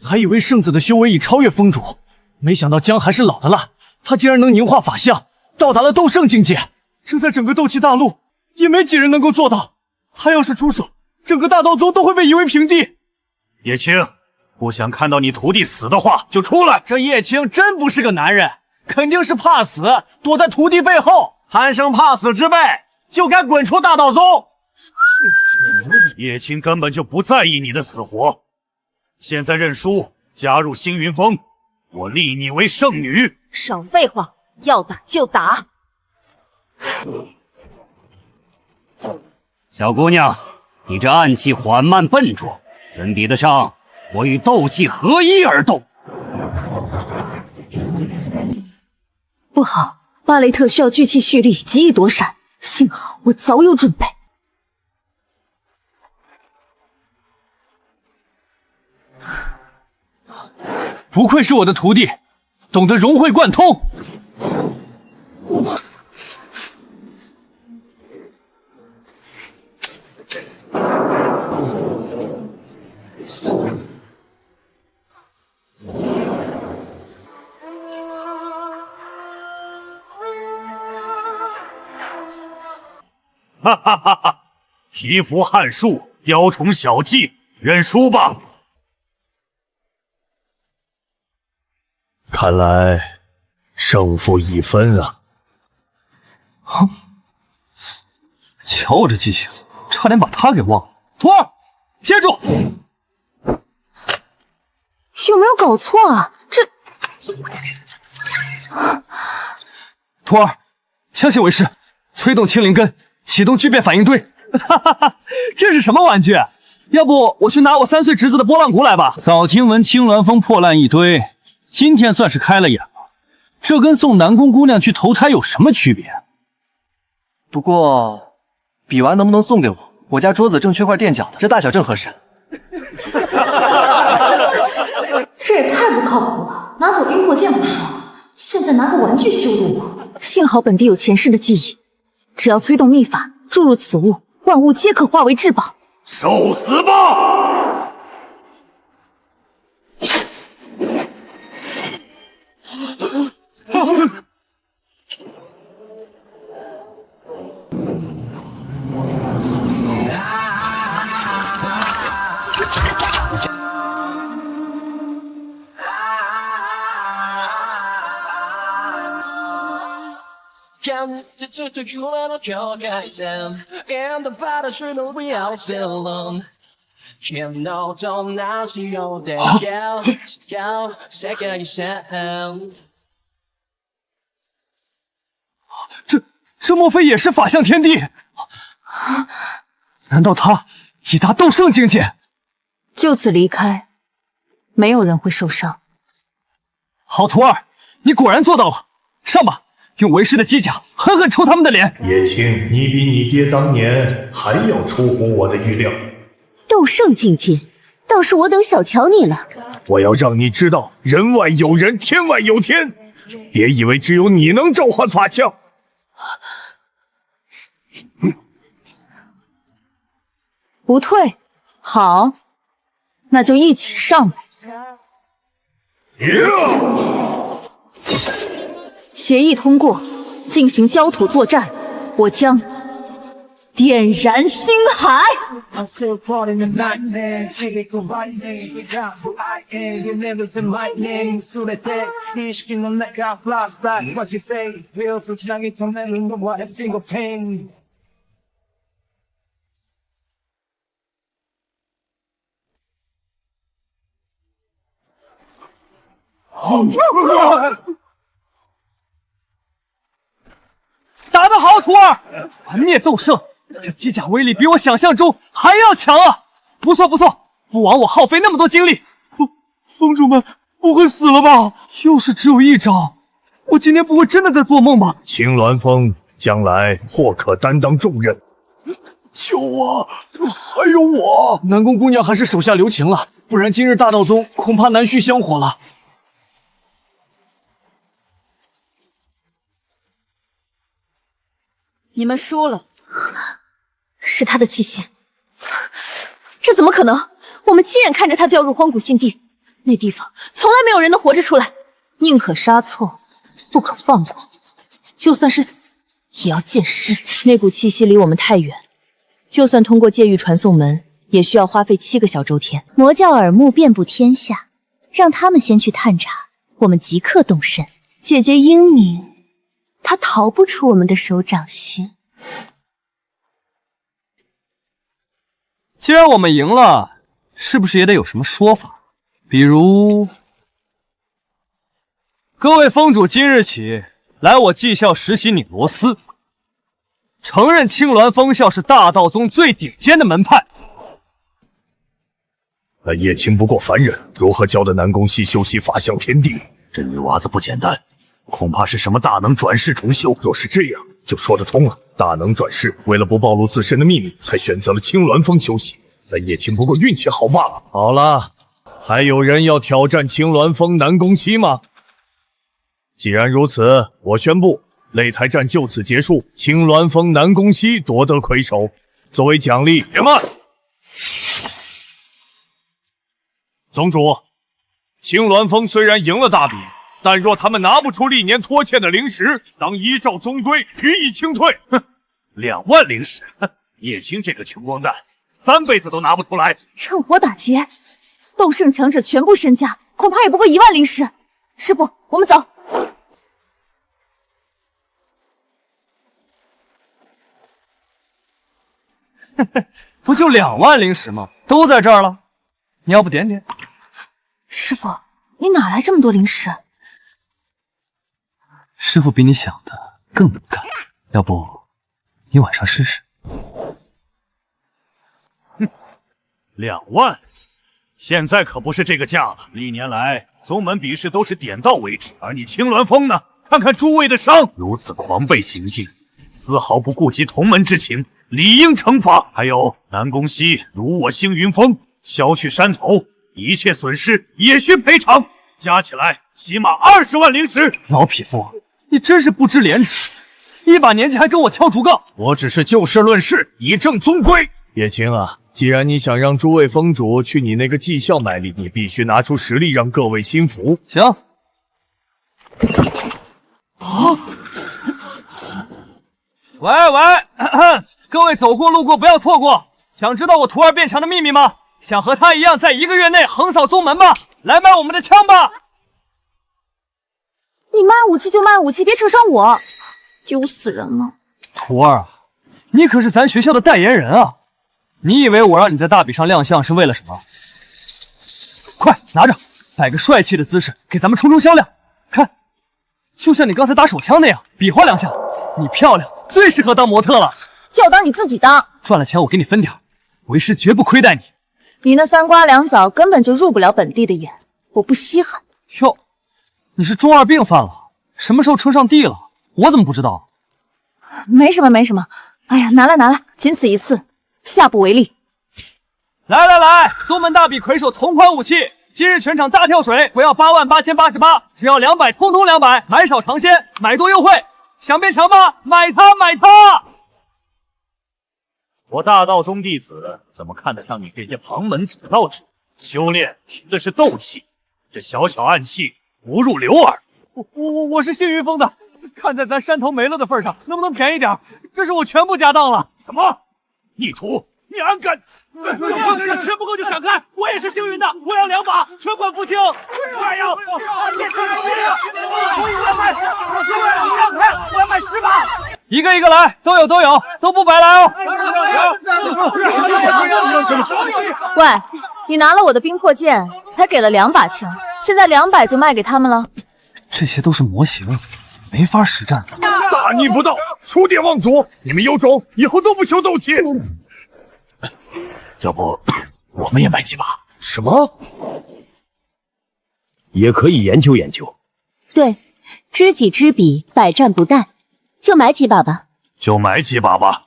还以为圣子的修为已超越峰主，没想到姜还是老的辣，他竟然能凝化法相，到达了斗圣境界。这在整个斗气大陆也没几人能够做到。他要是出手，整个大道宗都会被夷为平地。叶青，不想看到你徒弟死的话，就出来。这叶青真不是个男人，肯定是怕死，躲在徒弟背后。贪生怕死之辈，就该滚出大道宗。叶青根本就不在意你的死活，现在认输，加入星云峰，我立你为圣女。少废话，要打就打。小姑娘，你这暗器缓慢笨拙，怎比得上我与斗气合一而斗？不好，巴雷特需要聚气蓄力，极易躲闪。幸好我早有准备。不愧是我的徒弟，懂得融会贯通。哈哈哈哈！蚍蜉撼树，雕虫小技，认输吧。看来胜负已分啊！瞧我这记性，差点把他给忘了。徒儿，接住！有没有搞错啊？这……徒儿，相信为师，催动青灵根，启动巨变反应堆。哈哈哈，这是什么玩具？要不我去拿我3岁侄子的拨浪鼓来吧。早听闻青鸾峰破烂一堆，今天算是开了眼了。这跟送南宫姑娘去投胎有什么区别？不过，比完能不能送给我？我家桌子正缺块垫脚的，这大小正合适。这也太不靠谱了！拿走冰魄剑不说，现在拿个玩具羞辱我。幸好本地有前世的记忆，只要催动秘法，注入此物，万物皆可化为至宝。受死吧！这莫非也是法相天地？难道他已达斗圣境界？就此离开，没有人会受伤。好徒儿，你果然做到了。上吧，用为师的机甲狠狠抽他们的脸。叶青，你比你爹当年还要出乎我的预料。斗圣境界，倒是我等小瞧你了。我要让你知道，人外有人，天外有天。别以为只有你能召唤法相。不退，好，那就一起上吧。协议通过，进行焦土作战。我将点燃星海。I'm still caught in the nightmare. Physical lightning, forgot who I am. Your name is in my name. 수레대 이시키는 내가 flashback. What you say? Real 수치랑이 통내는 너와 every single pain.打得好，徒儿！团灭斗圣，这机甲威力比我想象中还要强啊！不错不错，不枉我耗费那么多精力。风主们不会死了吧？要是只有一招，我今天不会真的在做梦吧？青鸾峰将来或可担当重任。救我！还有我！南宫姑娘还是手下留情了，不然今日大道宗恐怕难续香火了。你们输了，是他的气息，这怎么可能？我们亲眼看着他掉入荒古禁地，那地方从来没有人能活着出来。宁可杀错，不可放过，就算是死，也要见尸。那股气息离我们太远，就算通过界域传送门，也需要花费7个小周天。魔教耳目遍布天下，让他们先去探查，我们即刻动身。姐姐英明，她逃不出我们的手掌心。既然我们赢了，是不是也得有什么说法？比如，各位峰主今日起来我技校实习拧螺丝，承认青鸾峰校是大道宗最顶尖的门派。那叶青不过凡人，如何教得南宫熙修习法相天地？这女娃子不简单，恐怕是什么大能转世重修。若是这样，就说得通了。大能转世，为了不暴露自身的秘密，才选择了青鸾峰修习。咱叶青不过运气好罢了。好了，还有人要挑战青鸾峰南宫熙吗？既然如此，我宣布擂台战就此结束，青鸾峰南宫熙夺得魁首。作为奖励，别慢！宗主，青鸾峰虽然赢了大比，但若他们拿不出历年拖欠的灵石，当依照宗规予以清退。哼，2万灵石，叶青这个穷光蛋，3辈子都拿不出来。趁火打劫，斗圣强者全部身家，恐怕也不过1万灵石。师傅，我们走。不就2万灵石吗？都在这儿了，你要不点点？师傅，你哪来这么多灵石？师傅比你想的更能干，要不你晚上试试？2万，现在可不是这个价了。历年来，宗门比试都是点到为止，而你青鸾峰呢？看看诸位的伤，如此狂悖行径，丝毫不顾及同门之情，理应惩罚。还有南宫熙辱我星云峰，削去山头，一切损失也需赔偿，加起来起码20万灵石。老匹夫，你真是不知廉耻，一把年纪还跟我敲竹杠。我只是就事论事，以正宗规。叶青啊，既然你想让诸位峰主去你那个技校卖力，你必须拿出实力让各位心服。行。啊！喂，各位走过路过不要错过。想知道我徒儿变强的秘密吗？想和他一样在1个月内横扫宗门吗？来卖我们的枪吧！你卖武器就卖武器，别扯上我，丢死人了！徒儿，你可是咱学校的代言人啊！你以为我让你在大比上亮相是为了什么？快拿着，摆个帅气的姿势，给咱们冲销量。看，就像你刚才打手枪那样，比划2下。你漂亮，最适合当模特了。要当你自己当，赚了钱我给你分点，为师绝不亏待你。你那3瓜2枣根本就入不了本地的眼，我不稀罕。哟，你是中二病犯了？什么时候称上帝了？我怎么不知道？没什么。哎呀，拿来，仅此一次，下不为例。来，宗门大比魁首同款武器，今日全场大跳水，不要88088，只要200，通通200，买少尝鲜，买多优惠。想变强吗？买它！我大道宗弟子怎么看得上你这些旁门左道者？修炼凭的是斗气，这小暗器不入流耳。我是幸运峰的，看在咱山头没了的份上，能不能便宜点？这是我全部家当了。什么？逆徒！你安敢！钱不够就闪开！我也是幸运的，我要2把，全款付清。我要买10把，一个一个来，都有，都不白来哦。喂，你拿了我的冰魄剑，才给了2把枪，现在200就卖给他们了？这些都是模型，没法实战。大逆不道，出典忘祖！你们有种，以后都不求斗气。要不我们也买几把？什么？也可以研究研究。对，知己知彼，百战不殆。就买几把吧。就买几把吧。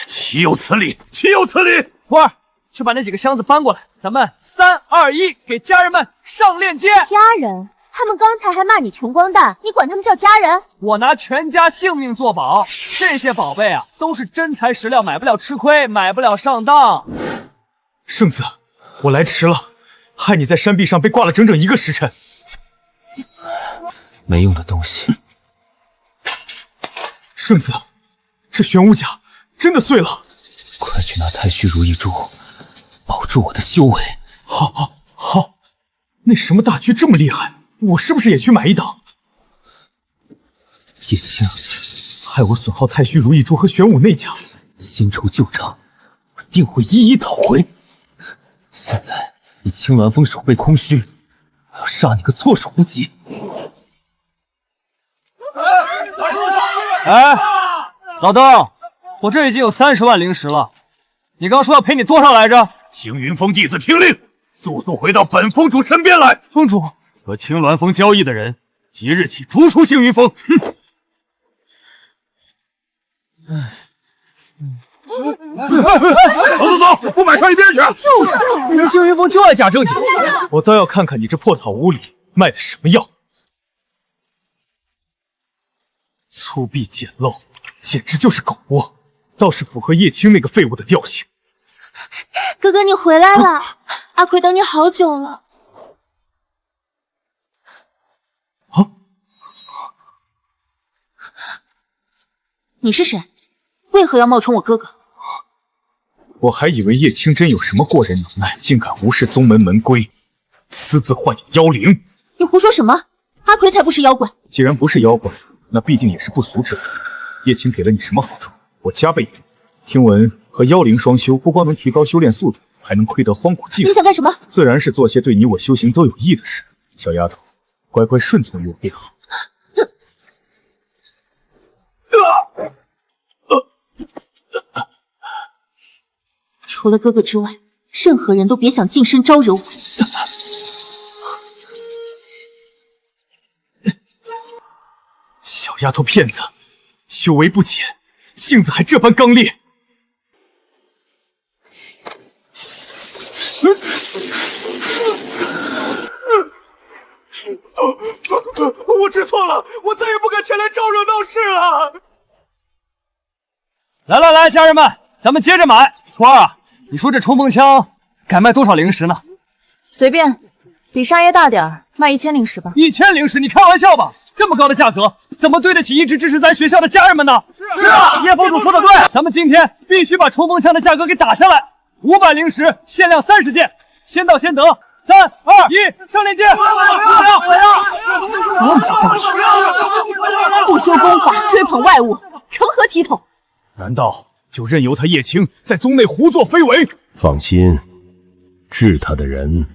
岂有此理！岂有此理！徒儿，去把那几个箱子搬过来，咱们3、2、1，给家人们上链接。家人？他们刚才还骂你穷光蛋，你管他们叫家人？我拿全家性命做保，这些宝贝啊，都是真材实料，买不了吃亏，买不了上当。圣子，我来迟了，害你在山壁上被挂了整整1个时辰。没用的东西。圣子，这玄武甲真的碎了。快去拿太虚如意珠，保住我的修为。好。那什么大狙这么厉害，我是不是也去买一档？叶青，害我损耗太虚如意珠和玄武内甲，新仇旧账，我定会一一讨回。现在你青鸾峰手背空虚，我要杀你个措手不及。哎，老邓，我这已经有30万灵石了，你刚说要赔你多少来着？行云峰弟子听令，速速回到本峰主身边来。峰主，和青鸾峰交易的人，即日起逐出行云峰。哼！走，不买上一边去！就是，你们星云峰就爱假正经。我倒要看看你这破草屋里卖的什么药。粗鄙简陋，简直就是狗窝，倒是符合叶青那个废物的调性。哥哥，你回来了，阿奎等你好久了。你是谁？为何要冒充我哥哥？我还以为叶青真有什么过人能耐，竟敢无视宗门门规，私自豢养妖灵。你胡说什么？阿奎才不是妖怪。既然不是妖怪，那必定也是不俗之人。叶青给了你什么好处？我加倍给你。听闻和妖灵双修，不光能提高修炼速度，还能窥得荒古技术。你想干什么？自然是做些对你我修行都有益的事。小丫头，乖乖顺从于我便好。除了哥哥之外，任何人都别想近身招惹我。小丫头片子，修为不浅，性子还这般刚烈。我知错了，我再也不敢前来招惹闹事了。来，家人们，咱们接着买。徒儿啊，你说这冲锋枪敢卖多少灵石呢？随便，比沙耶大点儿，卖1000灵石吧。1000灵石？你开玩笑吧？这么高的价格，怎么对得起一直支持咱学校的家人们呢？是啊，叶峰主说的对，咱们今天必须把冲锋枪的价格给打下来。500灵石，限量30件，先到先得。3、2、1，上链接！我要！不修功法，追捧外物，成何体统？难道就任由他叶青在宗内胡作非为？放心，治他的人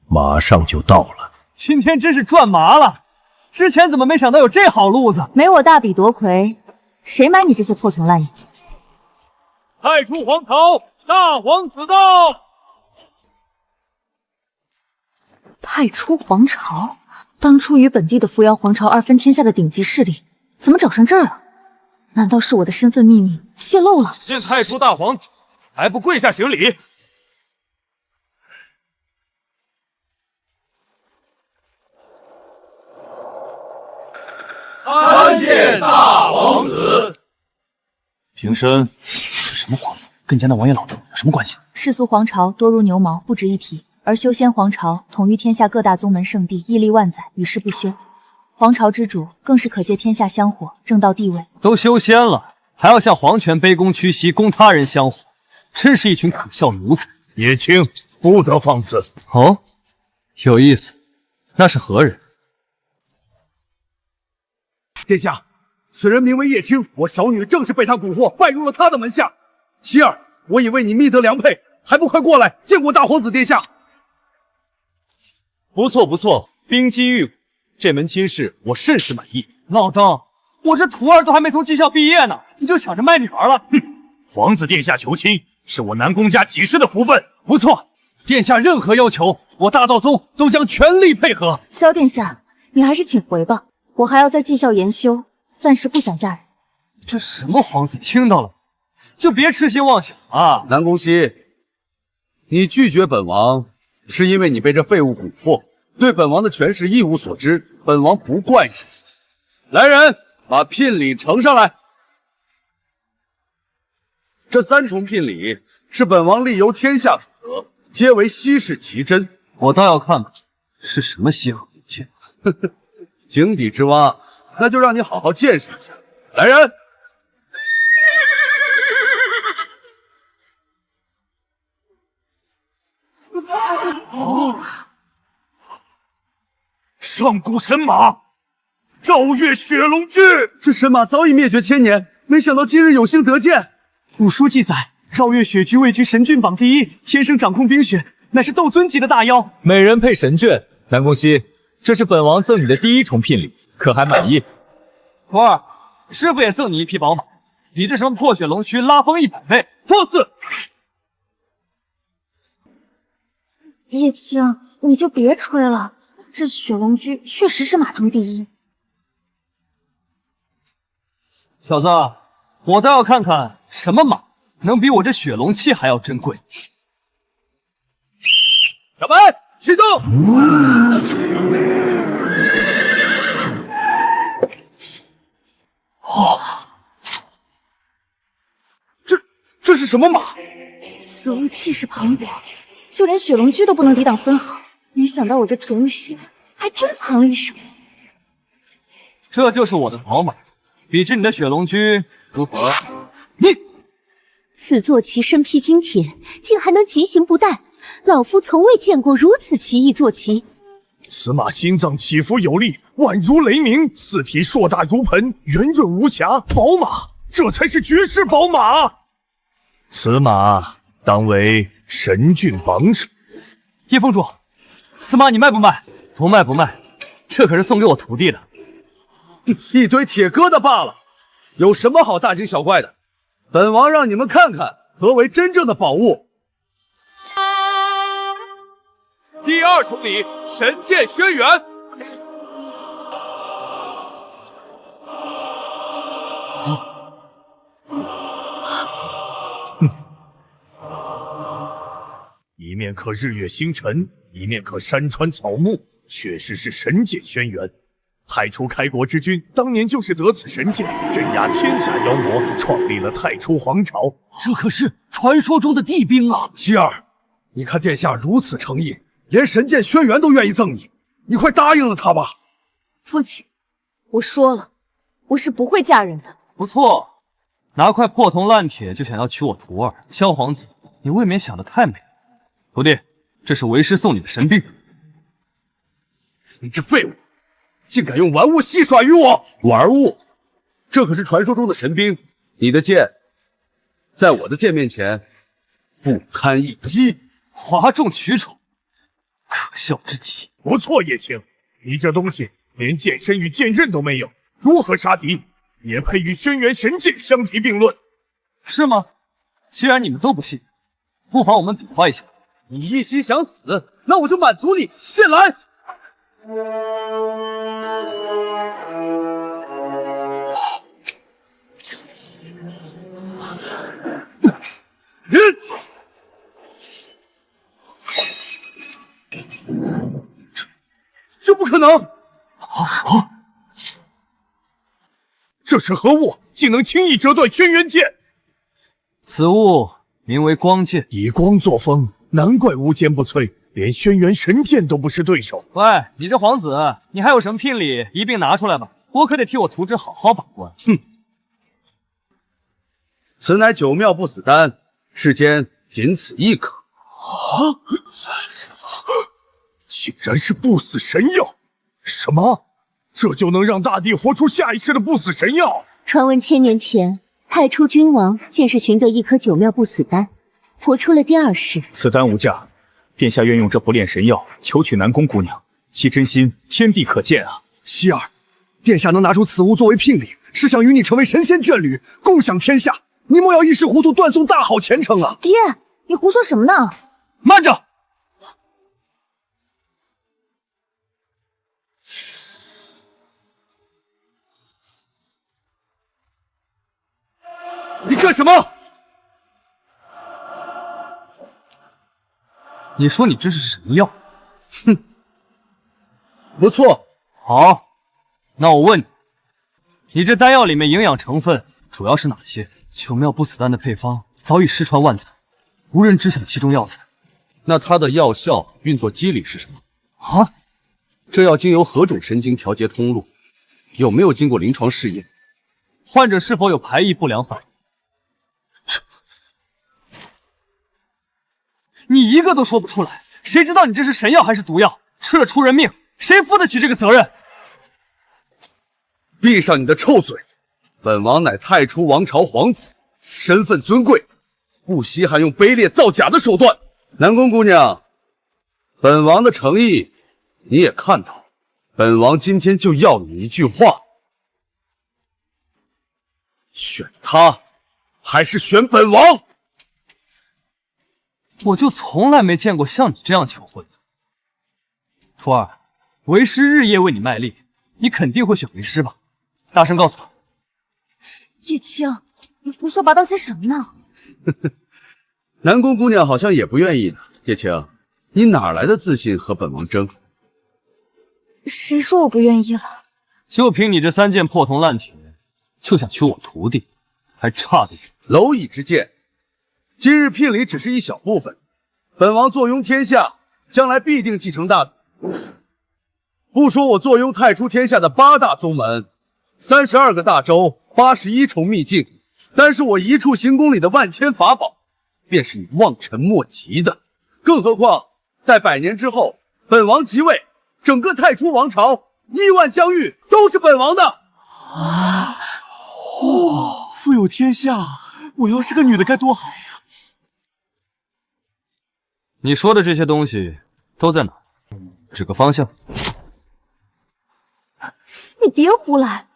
马上就到了。今天真是赚麻了，之前怎么没想到有这好路子？没我大笔夺魁，谁买你这些破穷烂衣？太初皇朝，大皇子到！太初皇朝，当初与本地的扶摇皇朝2分天下的顶级势力，怎么找上这儿了？难道是我的身份秘密泄露了？见太初大皇，还不跪下行礼？参见大皇子。平身。是什么皇子？跟家那王爷老邓有什么关系？世俗皇朝多如牛毛，不值一提。而修仙皇朝统御天下各大宗门圣地，屹立万载，与世不休。皇朝之主更是可借天下香火，正道地位。都修仙了，还要向皇权卑躬屈膝，供他人香火，真是一群可笑奴才。叶青，不得放肆！哦，有意思，那是何人？殿下，此人名为叶青，我小女正是被他蛊惑，拜入了他的门下。希儿，我已为你觅得良配，还不快过来见过大皇子殿下？不错不错，冰肌玉骨，这门亲事我甚是满意。老登，我这徒儿都还没从技校毕业呢，你就想着卖女儿了？哼！皇子殿下求亲，是我南宫家几世的福分。不错，殿下任何要求，我大道宗都将全力配合。萧殿下，你还是请回吧，我还要在技校研修，暂时不想嫁人。这什么皇子听到了，就别痴心妄想啊！南宫熙，你拒绝本王，是因为你被这废物蛊惑，对本王的权势一无所知，本王不怪你。来人，把聘礼呈上来。这3重聘礼是本王力由天下所得，皆为稀世奇珍。我倒要看看是什么稀罕物件。井底之蛙，那就让你好好见识一下。来人！上古神马，赵月雪龙驹。这神马早已灭绝千年，没想到今日有幸得见。古书记载，赵月雪居位居神骏榜第1，天生掌控冰雪，乃是斗尊级的大妖。美人配神眷，南宫熙，这是本王赠你的第1重聘礼，可还满意？徒儿，师傅也赠你一匹宝马，比这什么破雪龙躯拉风100倍。放肆！叶青，你就别吹了，这雪龙驹确实是马中第1。小子，我倒要看看什么马能比我这雪龙器还要珍贵。小白，启动！这是什么马？此物气势磅礴，就连雪龙驹都不能抵挡分毫。没想到我这平时还真藏了一手。这就是我的宝马，比之你的雪龙驹如何？此坐骑身披金铁，竟还能疾行不殆，老夫从未见过如此奇异坐骑。此马心脏起伏有力，宛如雷鸣，四体硕大如盆，圆润无瑕。宝马，这才是绝世宝马。此马当为神骏榜首。叶峰主，此马你卖不卖？不卖不卖，这可是送给我徒弟的。一堆铁疙瘩罢了，有什么好大惊小怪的？本王让你们看看何为真正的宝物。第2重礼，神剑轩辕。一面刻日月星辰，一面刻山川草木，确实是神剑轩辕。太初开国之君当年就是得此神剑，镇压天下妖魔，创立了太初皇朝。这可是传说中的帝兵啊！希儿，你看殿下如此诚意，连神剑轩辕都愿意赠你，你快答应了他吧。父亲，我说了，我是不会嫁人的。不错，拿块破铜烂铁就想要娶我徒儿萧皇子，你未免想得太美了。徒弟，这是为师送你的神兵。你这废物，竟敢用玩物戏耍于我！玩物？这可是传说中的神兵，你的剑，在我的剑面前不堪一击，哗众取宠，可笑之极。不错，叶青，你这东西连剑身与剑刃都没有，如何杀敌？也配与轩辕神剑相提并论？是吗？既然你们都不信，不妨我们比划一下。你一心想死，那我就满足你。剑来！这不可能！这是何物？竟能轻易折断轩辕剑？此物名为光剑，以光作风，难怪无坚不摧。连轩辕神剑都不是对手。喂，你这皇子，你还有什么聘礼，一并拿出来吧，我可得替我徒侄好好把关。哼，此乃九妙不死丹，世间仅此一颗。竟然是不死神药！什么？这就能让大帝活出下一世的不死神药？传闻1000年前，太初君王见是寻得一颗九妙不死丹，活出了第2世。此丹无价，殿下愿用这不炼神药求娶南宫姑娘，其真心天地可见啊！希儿，殿下能拿出此物作为聘礼，是想与你成为神仙眷侣，共享天下。你莫要一时糊涂断送大好前程啊！爹，你胡说什么呢？慢着！你干什么？你说你这是什么药？哼，不错。好，那我问你，你这丹药里面营养成分主要是哪些？九妙不死丹的配方早已失传万载，无人知晓其中药材。那它的药效运作机理是什么？啊？这药经由何种神经调节通路？有没有经过临床试验？患者是否有排异不良反应？你一个都说不出来，谁知道你这是神药还是毒药？吃了出人命，谁负得起这个责任？闭上你的臭嘴！本王乃太初王朝皇子，身份尊贵，不稀罕用卑劣造假的手段。南宫姑娘，本王的诚意你也看到，本王今天就要你一句话：选他，还是选本王？我就从来没见过像你这样求婚的。徒儿，为师日夜为你卖力，你肯定会选为师吧？大声告诉他。叶青，你胡说八道些什么呢？南宫姑娘好像也不愿意呢。叶青，你哪来的自信和本王争？谁说我不愿意了？就凭你这3件破铜烂铁，就想娶我徒弟，还差得远。蝼蚁之见，今日聘礼只是一小部分，本王坐拥天下，将来必定继承大统。不说我坐拥太初天下的8大宗门，32个大洲，81重秘境，单是我一处行宫里的万千法宝，便是你望尘莫及的。更何况待100年之后，本王即位，整个太初王朝亿万疆域都是本王的啊！富有天下，我要是个女的该多好呀！你说的这些东西都在哪？指个方向。你别胡来！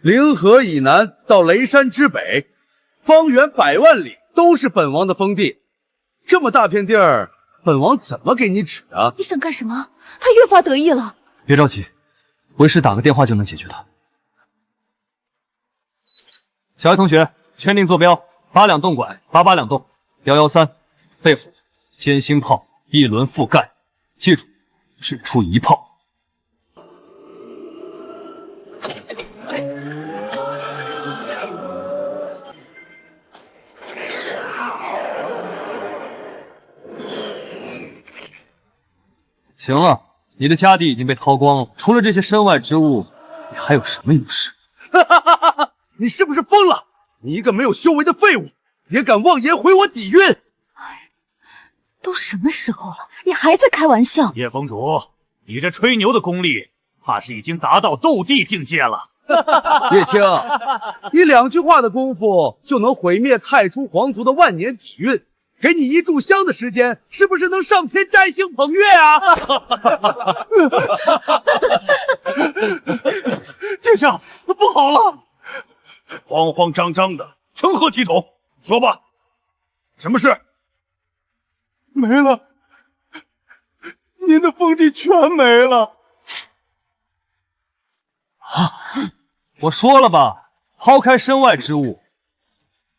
灵河以南到雷山之北，方圆100万里都是本王的封地。这么大片地儿，本王怎么给你指啊？你想干什么？他越发得意了。别着急，为师打个电话就能解决他。小艾同学，圈定坐标：8两洞拐，88两洞，113，备火，尖星炮，1轮覆盖，记住，只出1炮。行了，你的家底已经被掏光了，除了这些身外之物，你还有什么优势？哈哈哈哈！你是不是疯了？你一个没有修为的废物，也敢妄言毁我底蕴！都什么时候了，你还在开玩笑？叶峰主，你这吹牛的功力，怕是已经达到斗帝境界了。叶青，你2句话的功夫就能毁灭太初皇族的万年底蕴，给你1炷香的时间，是不是能上天摘星捧月啊？殿下，不好了！慌慌张张的，成何体统？说吧，什么事？没了，您的封地全没了！啊！我说了吧，抛开身外之物，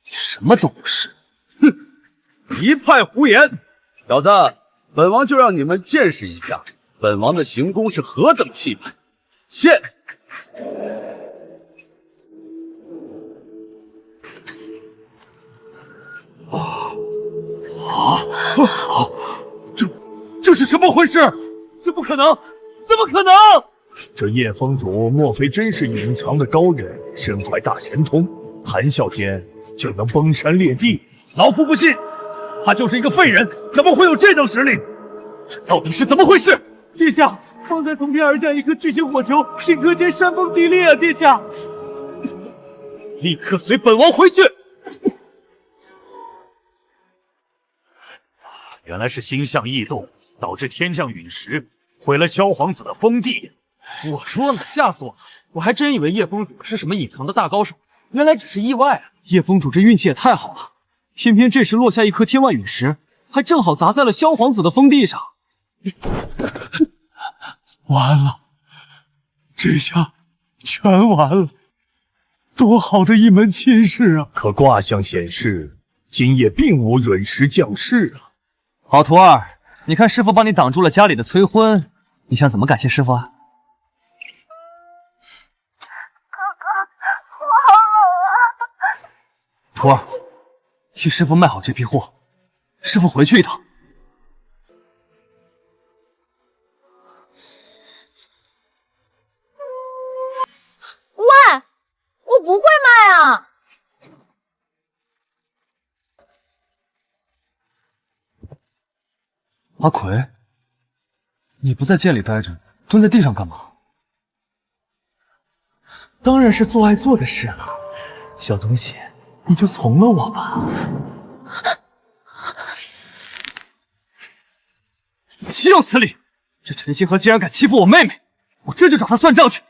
你什么都不是。哼，一派胡言！小子，本王就让你们见识一下本王的行宫是何等气派。现。这是什么回事？这不可能！怎么可能？这叶封主莫非真是隐藏的高人，身怀大神通，谈笑间就能崩山裂地？老夫不信，他就是一个废人，怎么会有这等实力？这到底是怎么回事？殿下，方才从天而降一颗巨型火球，顷刻间山崩地裂啊！殿下，立刻随本王回去。原来是星象异动，导致天降陨石，毁了萧皇子的封地。我说呢，吓死我了！我还真以为叶封主是什么隐藏的大高手，原来只是意外啊！叶封主这运气也太好了，偏偏这时落下一颗天外陨石，还正好砸在了萧皇子的封地上。完了，这下全完了！多好的一门亲事啊！可卦象显示，今夜并无陨石降世啊！好徒儿，你看师傅帮你挡住了家里的催婚，你想怎么感谢师傅啊？徒儿，替师傅卖好这批货，师傅回去一趟。喂，我不会卖啊！阿奎，你不在剑里待着，蹲在地上干嘛？当然是做爱做的事了，小东西，你就从了我吧。岂有此理！这陈星河竟然敢欺负我妹妹，我这就找他算账去。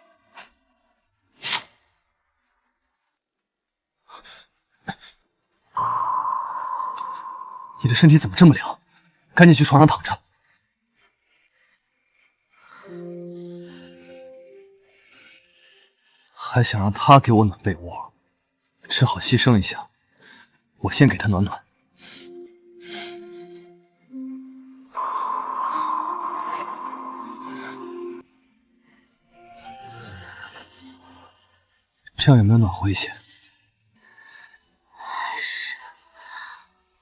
你的身体怎么这么凉？赶紧去床上躺着。还想让他给我暖被窝，只好牺牲一下。我先给他暖暖。这样有没有暖和一些？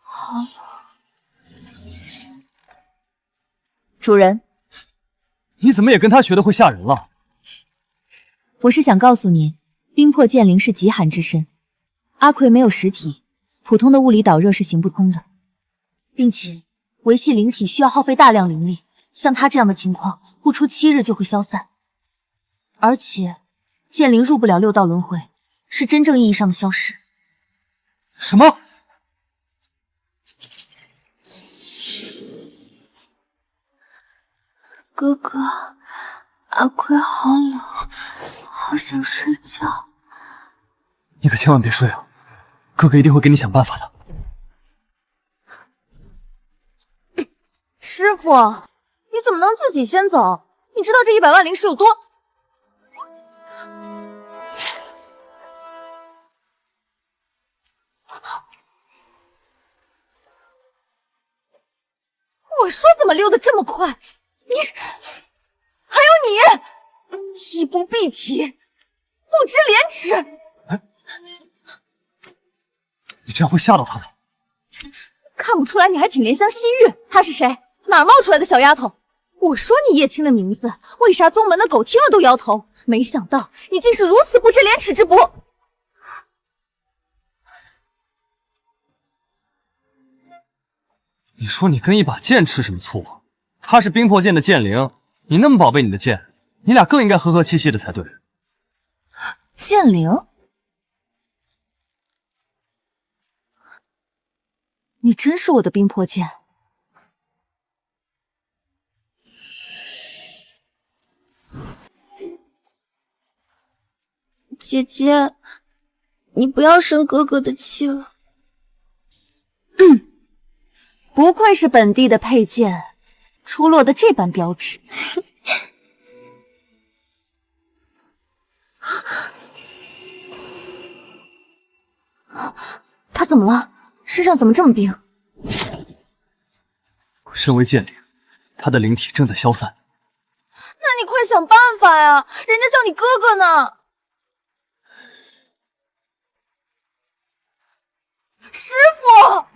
好。主人，你怎么也跟他学的会吓人了？我是想告诉你，冰魄剑灵是极寒之身，阿奎没有实体，普通的物理导热是行不通的，并且维系灵体需要耗费大量灵力，像他这样的情况，不出7日就会消散。而且剑灵入不了6道轮回，是真正意义上的消失。什么？哥哥，阿奎好冷，好想睡觉。你可千万别睡啊！哥哥一定会给你想办法的。师傅，你怎么能自己先走？你知道这100万灵石有多……我说怎么溜得这么快？还有你，衣不蔽体，不知廉耻。你这样会吓到他的。看不出来你还挺怜香惜玉。她是谁？哪儿冒出来的小丫头？我说你叶青的名字，为啥宗门的狗听了都摇头？没想到你竟是如此不知廉耻之辈。你说你跟一把剑吃什么醋啊？他是冰魄剑的剑灵，你那么宝贝你的剑，你俩更应该和和气气的才对。剑灵？你真是我的冰魄剑。姐姐，你不要生哥哥的气了。不愧是本地的佩剑，出落的这般标致。他怎么了？身上怎么这么冰？身为剑灵，他的灵体正在消散。那你快想办法呀！人家叫你哥哥呢。师傅，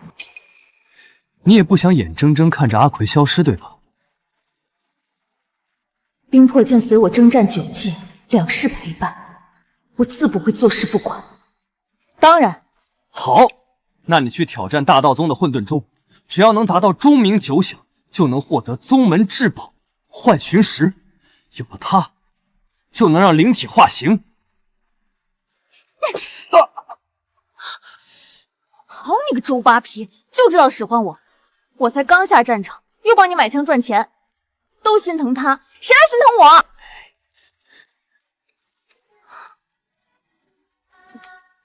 你也不想眼睁睁看着阿奎消失，对吧？冰魄剑随我征战9界，两世陪伴，我自不会坐视不管。当然，好，那你去挑战大道宗的混沌钟，只要能达到钟鸣9响，就能获得宗门至宝幻寻石，有了它，就能让灵体化形。好你个周扒皮，就知道使唤我！我才刚下战场，又帮你买枪赚钱，都心疼他，谁还心疼我？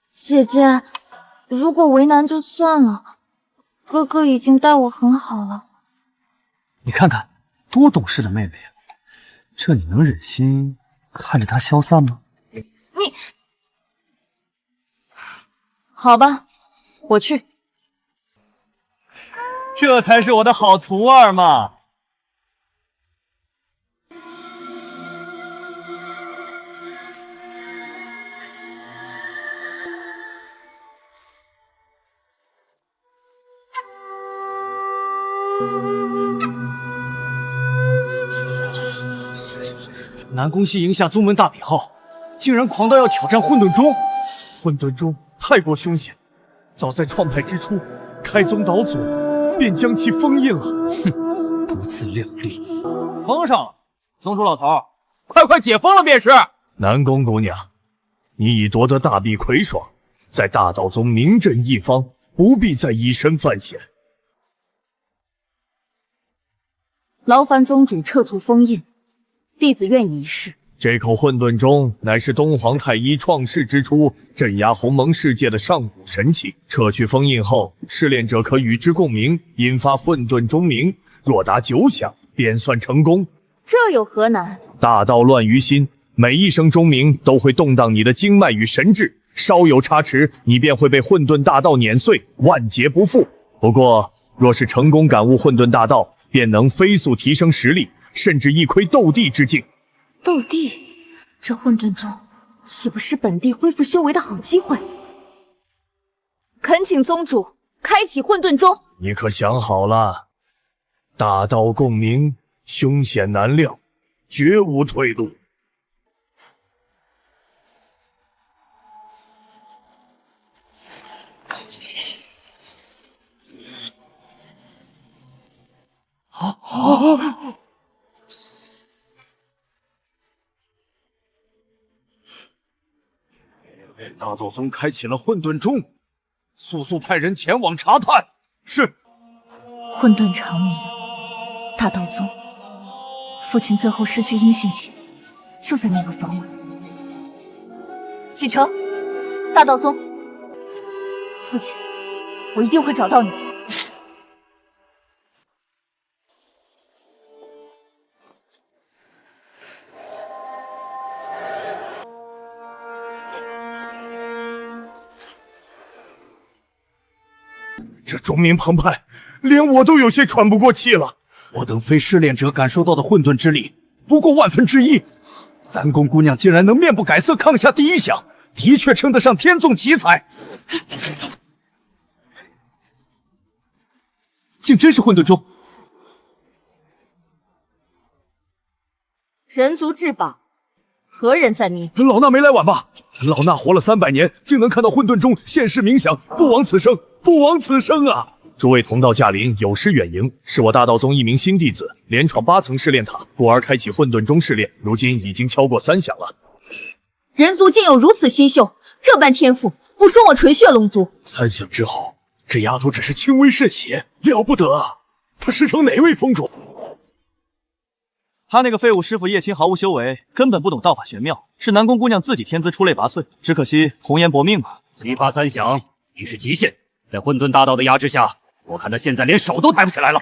姐姐，如果为难就算了，哥哥已经待我很好了。你看看，多懂事的妹妹啊！这你能忍心看着她消散吗？你，好吧，我去。这才是我的好徒儿嘛！南宫熙赢下宗门大比后，竟然狂到要挑战混沌钟。混沌钟太过凶险，早在创派之初，开宗导祖便将其封印了。哼，不自量力！封上了，宗主老头，快解封了便是。南宫姑娘，你已夺得大臂魁爽，在大道宗名震一方，不必再以身犯险。劳烦宗主撤除封印，弟子愿意一试。这口混沌钟乃是东皇太一创世之初镇压鸿蒙世界的上古神器，撤去封印后，试炼者可与之共鸣，引发混沌钟鸣，若达9响，便算成功。这有何难？大道乱于心，每一声钟鸣都会动荡你的经脉与神智，稍有差池，你便会被混沌大道碾碎，万劫不复。不过，若是成功感悟混沌大道，便能飞速提升实力，甚至一窥斗帝之境。斗帝，这混沌钟岂不是本帝恢复修为的好机会？恳请宗主开启混沌钟。你可想好了？大道共鸣，凶险难料，绝无退路。大道宗开启了混沌钟，速派人前往查探。是。混沌长鸣，大道宗，父亲最后失去音讯前，就在那个房门。启程，大道宗。父亲，我一定会找到你。这钟鸣澎湃，连我都有些喘不过气了。我等非试炼者感受到的混沌之力不过1/1000，南宫姑娘竟然能面不改色抗下第一响，的确称得上天纵奇才。竟真是混沌钟！人族至宝，何人在明？老衲没来晚吧？老衲活了300年，竟能看到混沌钟现世冥想，不枉此生，不枉此生啊！诸位同道驾临，有失远迎。是我大道宗一名新弟子，连闯8层试炼塔，故而开启混沌钟试炼，如今已经敲过3响了。人族竟有如此新秀，这般天赋，不说我垂血龙族。 3响之后，这丫头只是轻微渗血，了不得啊！她师承哪位宗主？他那个废物师傅叶青毫无修为，根本不懂道法玄妙，是南宫姑娘自己天资出类拔萃，只可惜红颜薄命啊！激发3响已是极限，在混沌大道的压制下，我看他现在连手都抬不起来了。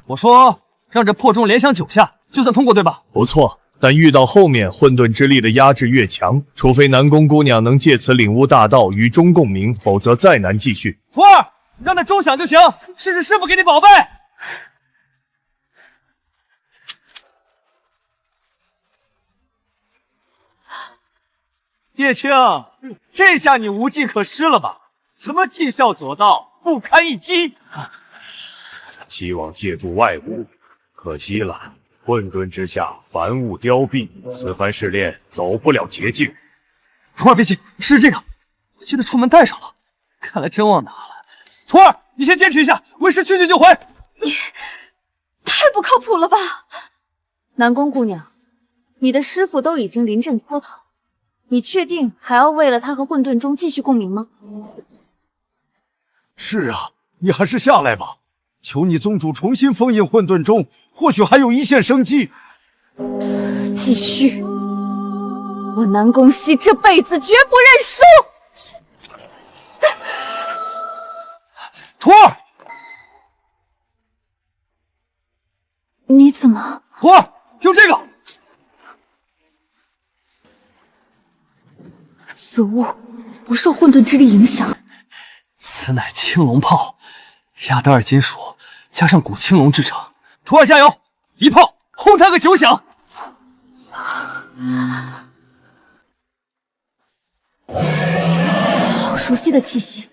我说让这破钟连响9下，就算通过对吧？不错，但遇到后面混沌之力的压制越强，除非南宫姑娘能借此领悟大道与钟共鸣，否则再难继续。徒儿，让那钟响就行，试试师傅给你宝贝。叶青，这下你无计可施了吧？什么绩效左道，不堪一击！希望借助外物，可惜了。混沌之下，凡物凋敝，此番试炼走不了捷径。徒儿别急，是这个，我记得出门带上了，看来真忘拿了。徒儿，你先坚持一下，为师去就回。你太不靠谱了吧！南宫姑娘，你的师傅都已经临阵脱逃，你确定还要为了他和混沌宗继续共鸣吗？是啊，你还是下来吧。求你宗主重新封印混沌宗，或许还有一线生机。继续，我南宫熙这辈子绝不认输。徒儿，你怎么？徒儿，用这个。此物不受混沌之力影响。此乃青龙炮，亚德尔金属加上古青龙制成。徒儿加油，一炮轰他个9响！好熟悉的气息，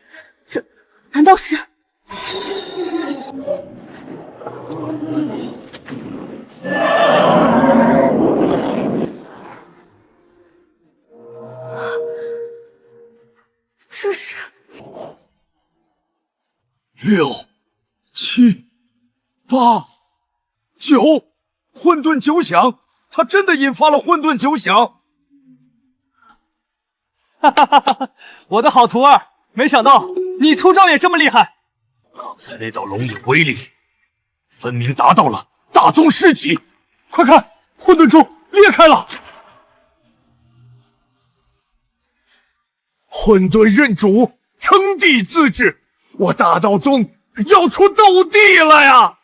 这难道是？这是6、7、8、9，混沌9响，他真的引发了混沌9响。哈哈哈哈！我的好徒儿，没想到你出招也这么厉害。刚才那道龙影威力，分明达到了大宗师级。快看，混沌钟裂开了！混沌认主，称帝自治，我大道宗要出斗帝了呀！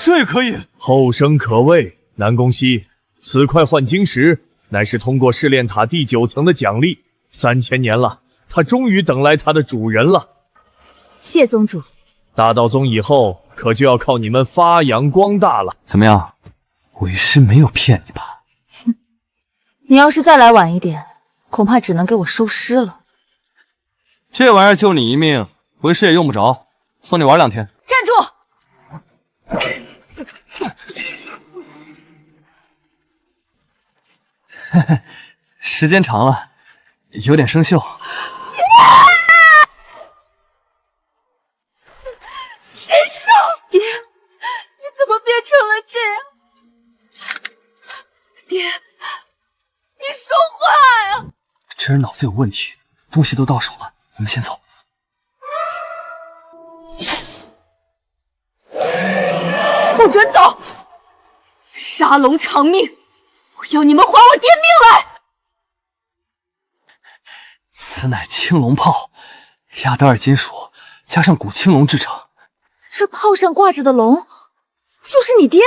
这也可以？后生可畏，南宫熙，此块幻晶石乃是通过试炼塔第9层的奖励，3000年了，他终于等来他的主人了。谢宗主。大道宗以后可就要靠你们发扬光大了。怎么样，为师没有骗你吧？你要是再来晚一点，恐怕只能给我收尸了。这玩意儿救你一命，为师也用不着，送你玩2天。站住！时间长了，有点生锈。神兽，爹，你怎么变成了这样？爹，你说话呀！这人脑子有问题，东西都到手了，你们先走。不准走！杀龙偿命！我要你们还我爹命来！此乃青龙炮，亚德尔金属加上古青龙制成。这炮上挂着的龙，就是你爹？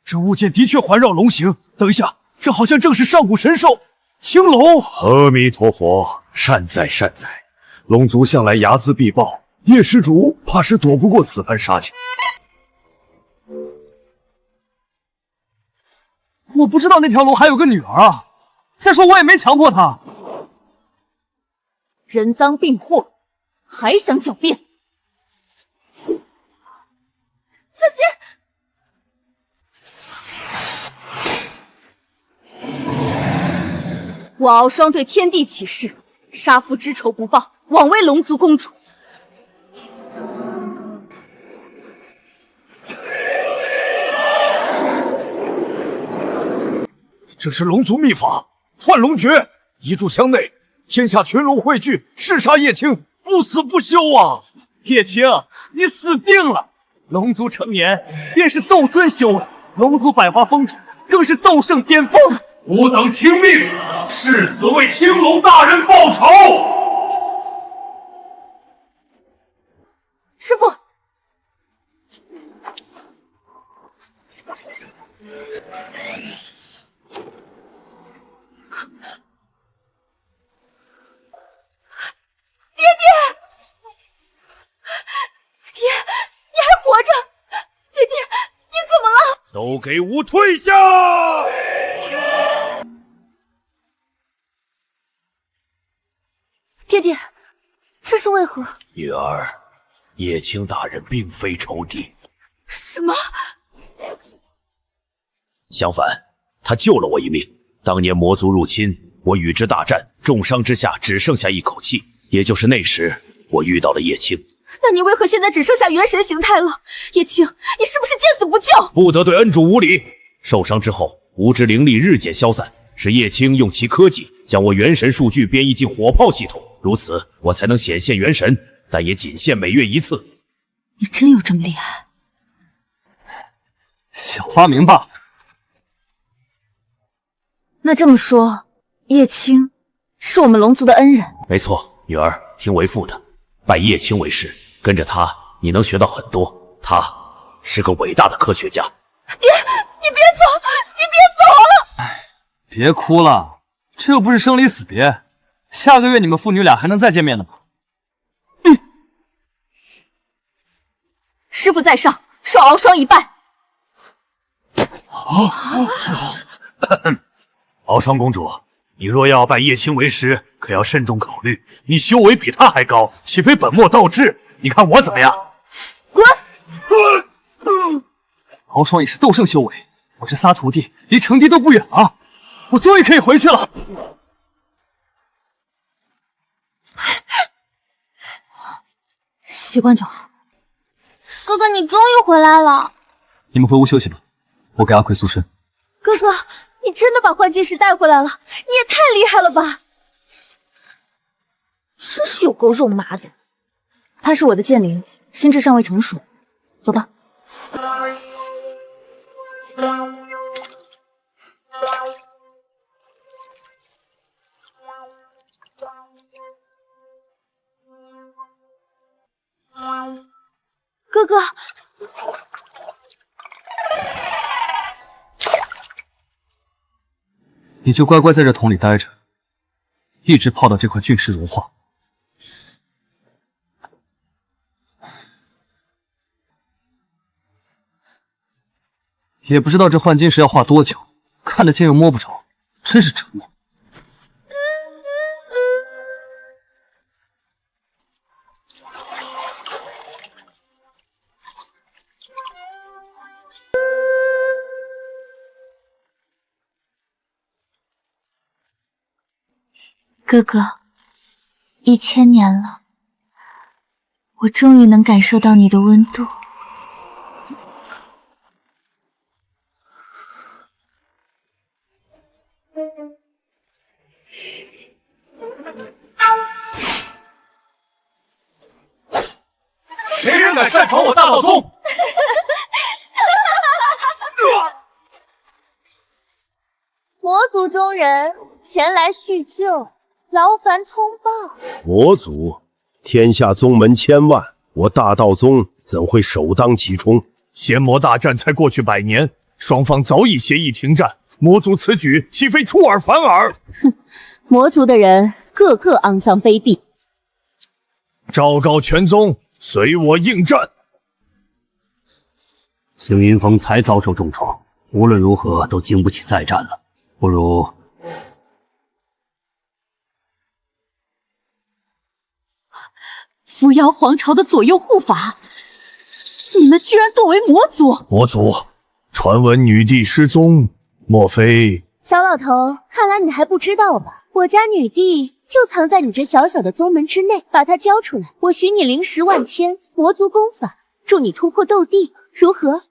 这物件的确环绕龙形。等一下，这好像正是上古神兽青龙。阿弥陀佛，善哉善哉。龙族向来睚眦必报，叶施主怕是躲不过此番杀机。我不知道那条龙还有个女儿啊！再说我也没强迫她。人赃并获，还想狡辩？小心！我敖双对天地起誓，杀父之仇不报，枉为龙族公主。这是龙族秘法，幻龙诀，一炷香内，天下群龙汇聚，弑杀叶青，不死不休啊！叶青，你死定了！龙族成年便是斗尊修为，龙族百花封主更是斗圣巅峰。吾等听命，誓死为青龙大人报仇。师父，爹，你还活着？爹，你怎么了？都给吾退下！爹，这是为何？女儿，叶青大人并非仇敌。什么？相反，他救了我一命。当年魔族入侵，我与之大战，重伤之下只剩下一口气，也就是那时，我遇到了叶青。那你为何现在只剩下元神形态了？叶青，你是不是见死不救？不得对恩主无礼。受伤之后，无知灵力日渐消散，是叶青用其科技将我元神数据编译进火炮系统，如此我才能显现元神，但也仅限每月一次。你真有这么厉害？小发明罢了。那这么说，叶青是我们龙族的恩人。没错，女儿，听为父的，拜叶青为师，跟着他，你能学到很多。他是个伟大的科学家。爹，你别走，你别走！别哭了，这又不是生离死别，下个月你们父女俩还能再见面的吗？师傅在上，受敖双一拜。敖双公主，你若要拜叶青为师，可要慎重考虑。你修为比他还高，岂非本末倒置？你看我怎么样？滚！敖双也是斗圣修为，我这仨徒弟离成敌都不远了，我终于可以回去了。习惯就好。哥哥，你终于回来了。你们回屋休息吧，我给阿奎塑身。哥哥，你真的把幻境石带回来了，你也太厉害了吧！真是有够肉麻的。他是我的剑灵，心智尚未成熟。走吧。哥哥，你就乖乖在这桶里待着，一直泡到这块巨石融化。也不知道这换金石要画多久，看得见又摸不着，真是折磨。哥哥，1000年了，我终于能感受到你的温度。谁人敢擅闯我大道宗？魔族中人前来叙旧，劳烦通报。魔族，天下宗门千万，我大道宗怎会首当其冲？仙魔大战才过去100年，双方早已协议停战，魔族此举岂非出尔反尔？哼，魔族的人个个肮脏卑鄙。昭告全宗，随我应战。星云峰才遭受重创，无论如何都经不起再战了，不如扶摇皇朝的左右护法，你们居然堕为魔族！魔族，传闻女帝失踪，莫非……小老头，看来你还不知道吧？我家女帝就藏在你这小小的宗门之内，把她交出来，我许你灵石万千，魔族功法，助你突破斗帝，如何？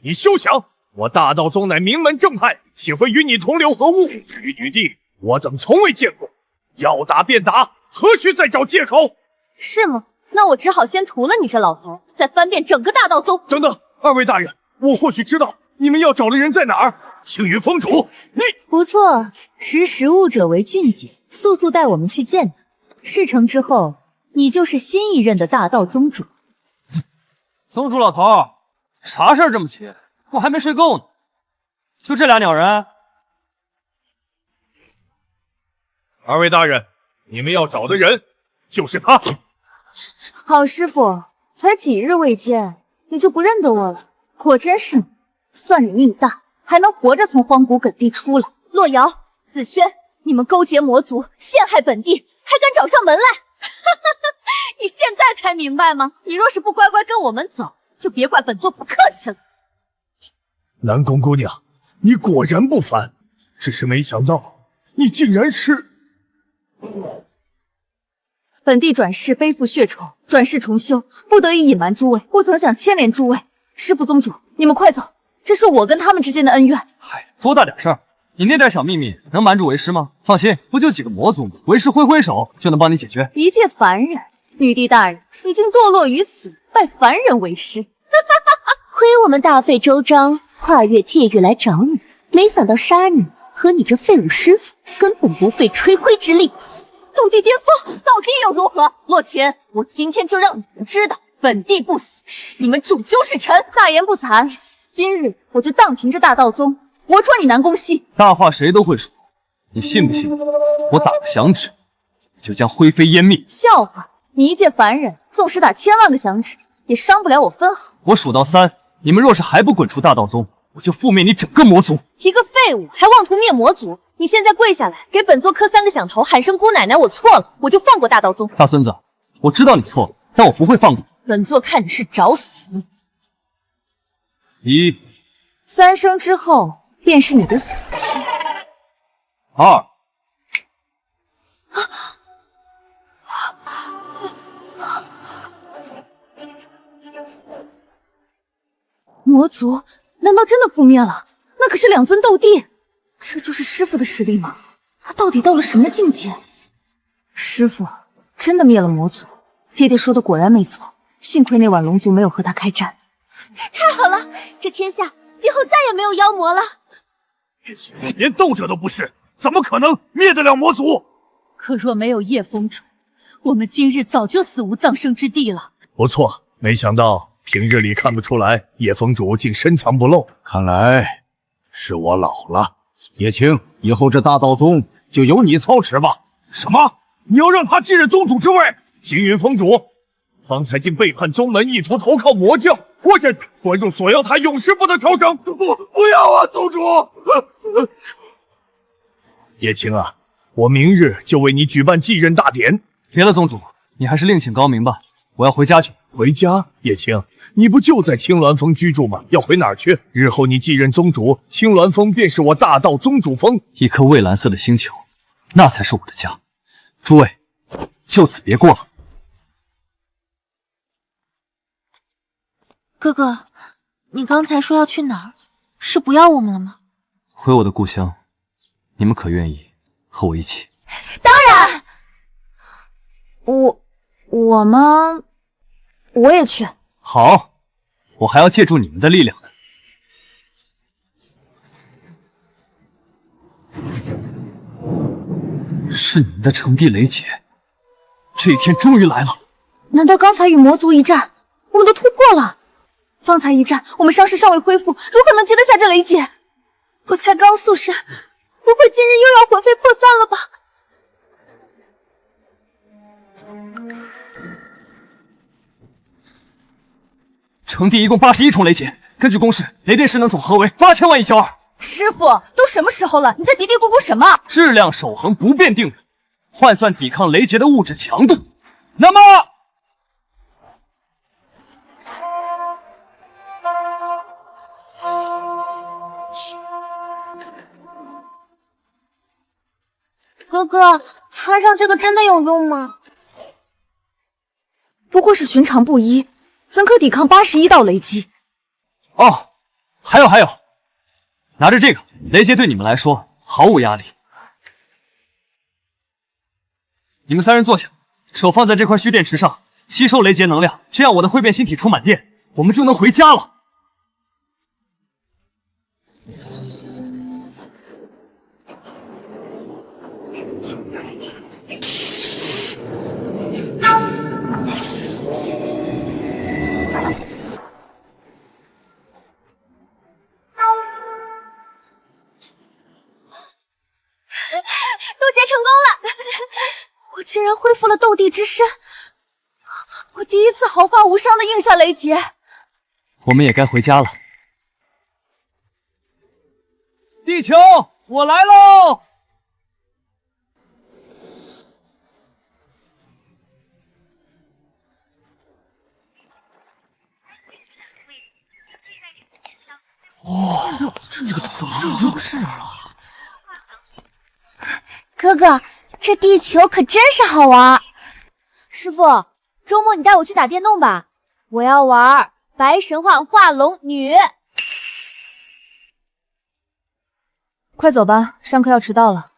你休想！我大道宗乃名门正派，岂会与你同流合污？至于女帝，我等从未见过。要打便打，何须再找借口？是吗？那我只好先屠了你这老头，再翻遍整个大道宗。等等，二位大人，我或许知道你们要找的人在哪儿。星云峰主，你不错，识时务者为俊杰，速速带我们去见他。事成之后，你就是新一任的大道宗主。宗主老头，啥事儿这么急？我还没睡够呢。就这俩鸟人？二位大人，你们要找的人就是他。好师傅，才几日未见，你就不认得我了？果真是你，算你命大，还能活着从荒谷埂地出来。洛瑶、紫萱，你们勾结魔族，陷害本地，还敢找上门来！你现在才明白吗？你若是不乖乖跟我们走，就别怪本座不客气了。南宫姑娘，你果然不凡，只是没想到你竟然是……本帝转世背负血仇，转世重修，不得已隐瞒诸位，不曾想牵连诸位。师父宗主，你们快走，这是我跟他们之间的恩怨。嗨，多大点事儿，你那点小秘密能瞒住为师吗？放心，不就几个魔族吗？为师挥挥手就能帮你解决。一介凡人，女帝大人已经堕落于此，拜凡人为师。亏我们大费周章跨越界域来找你，没想到杀你和你这废物师傅根本不费吹灰之力。斗帝巅峰，到底又如何？洛尘，我今天就让你们知道，本帝不死，你们终究是尘。大言不惭，今日我就荡平这大道宗，活捉你南宫熙。大话谁都会说，你信不信？我打个响指，你就将灰飞烟灭。笑话，你一介凡人，纵使打1000万个响指，也伤不了我分毫。我数到3，你们若是还不滚出大道宗，我就覆灭你整个魔族。一个废物还妄图灭魔族！你现在跪下来，给本座磕3个响头，喊声姑奶奶，我错了，我就放过大道宗。大孙子，我知道你错了，但我不会放过你。本座看你是找死。1、3声之后，便是你的死期。2。魔族难道真的覆灭了？那可是2尊斗帝，这就是师父的实力吗？他到底到了什么境界？师父真的灭了魔族，爹爹说的果然没错，幸亏那晚龙族没有和他开战。太好了，这天下今后再也没有妖魔了。连斗者都不是，怎么可能灭得了魔族？可若没有叶封主，我们今日早就死无葬身之地了。不错，没想到平日里看不出来，叶封主竟深藏不露。看来是我老了。叶青，以后这大道宗就由你操持吧。什么？你要让他继任宗主之位？星云封主方才竟背叛宗门，意图投靠魔教，活下去，关入锁妖塔，永世不得超生。不要啊，宗主！叶青啊，我明日就为你举办继任大典。别了，宗主，你还是另请高明吧，我要回家去。回家？叶青，你不就在青鸾峰居住吗？要回哪儿去？日后你继任宗主，青鸾峰便是我大道宗主峰。一颗蔚蓝色的星球，那才是我的家。诸位，就此别过了。哥哥，你刚才说要去哪儿？是不要我们了吗？回我的故乡，你们可愿意和我一起？当然。我吗？我也去。好，我还要借助你们的力量呢。是你们的成帝雷劫，这一天终于来了。难道刚才与魔族一战，我们都突破了？方才一战，我们伤势尚未恢复，如何能接得下这雷劫？我才刚塑身，不会今日又要魂飞魄散了吧？成帝一共81重雷劫，根据公式，雷电势能总和为8000万1焦2。师傅，都什么时候了，你在嘀嘀咕咕什么？质量守恒不变定律，换算抵抗雷劫的物质强度。那么，哥哥，穿上这个真的有用吗？不过是寻常布衣，怎可抵抗81道雷击？哦，还有，拿着这个，雷劫对你们来说毫无压力。你们3人坐下，手放在这块蓄电池上，吸收雷劫能量，这样我的会变星体充满电，我们就能回家了。渡劫成功了！我竟然恢复了斗帝之身，我第一次毫发无伤的应下雷劫。我们也该回家了。地球，我来喽！这个怎么又是了？哥哥，这地球可真是好玩。师傅，周末你带我去打电动吧，我要玩白神话画龙女。快走吧，上课要迟到了。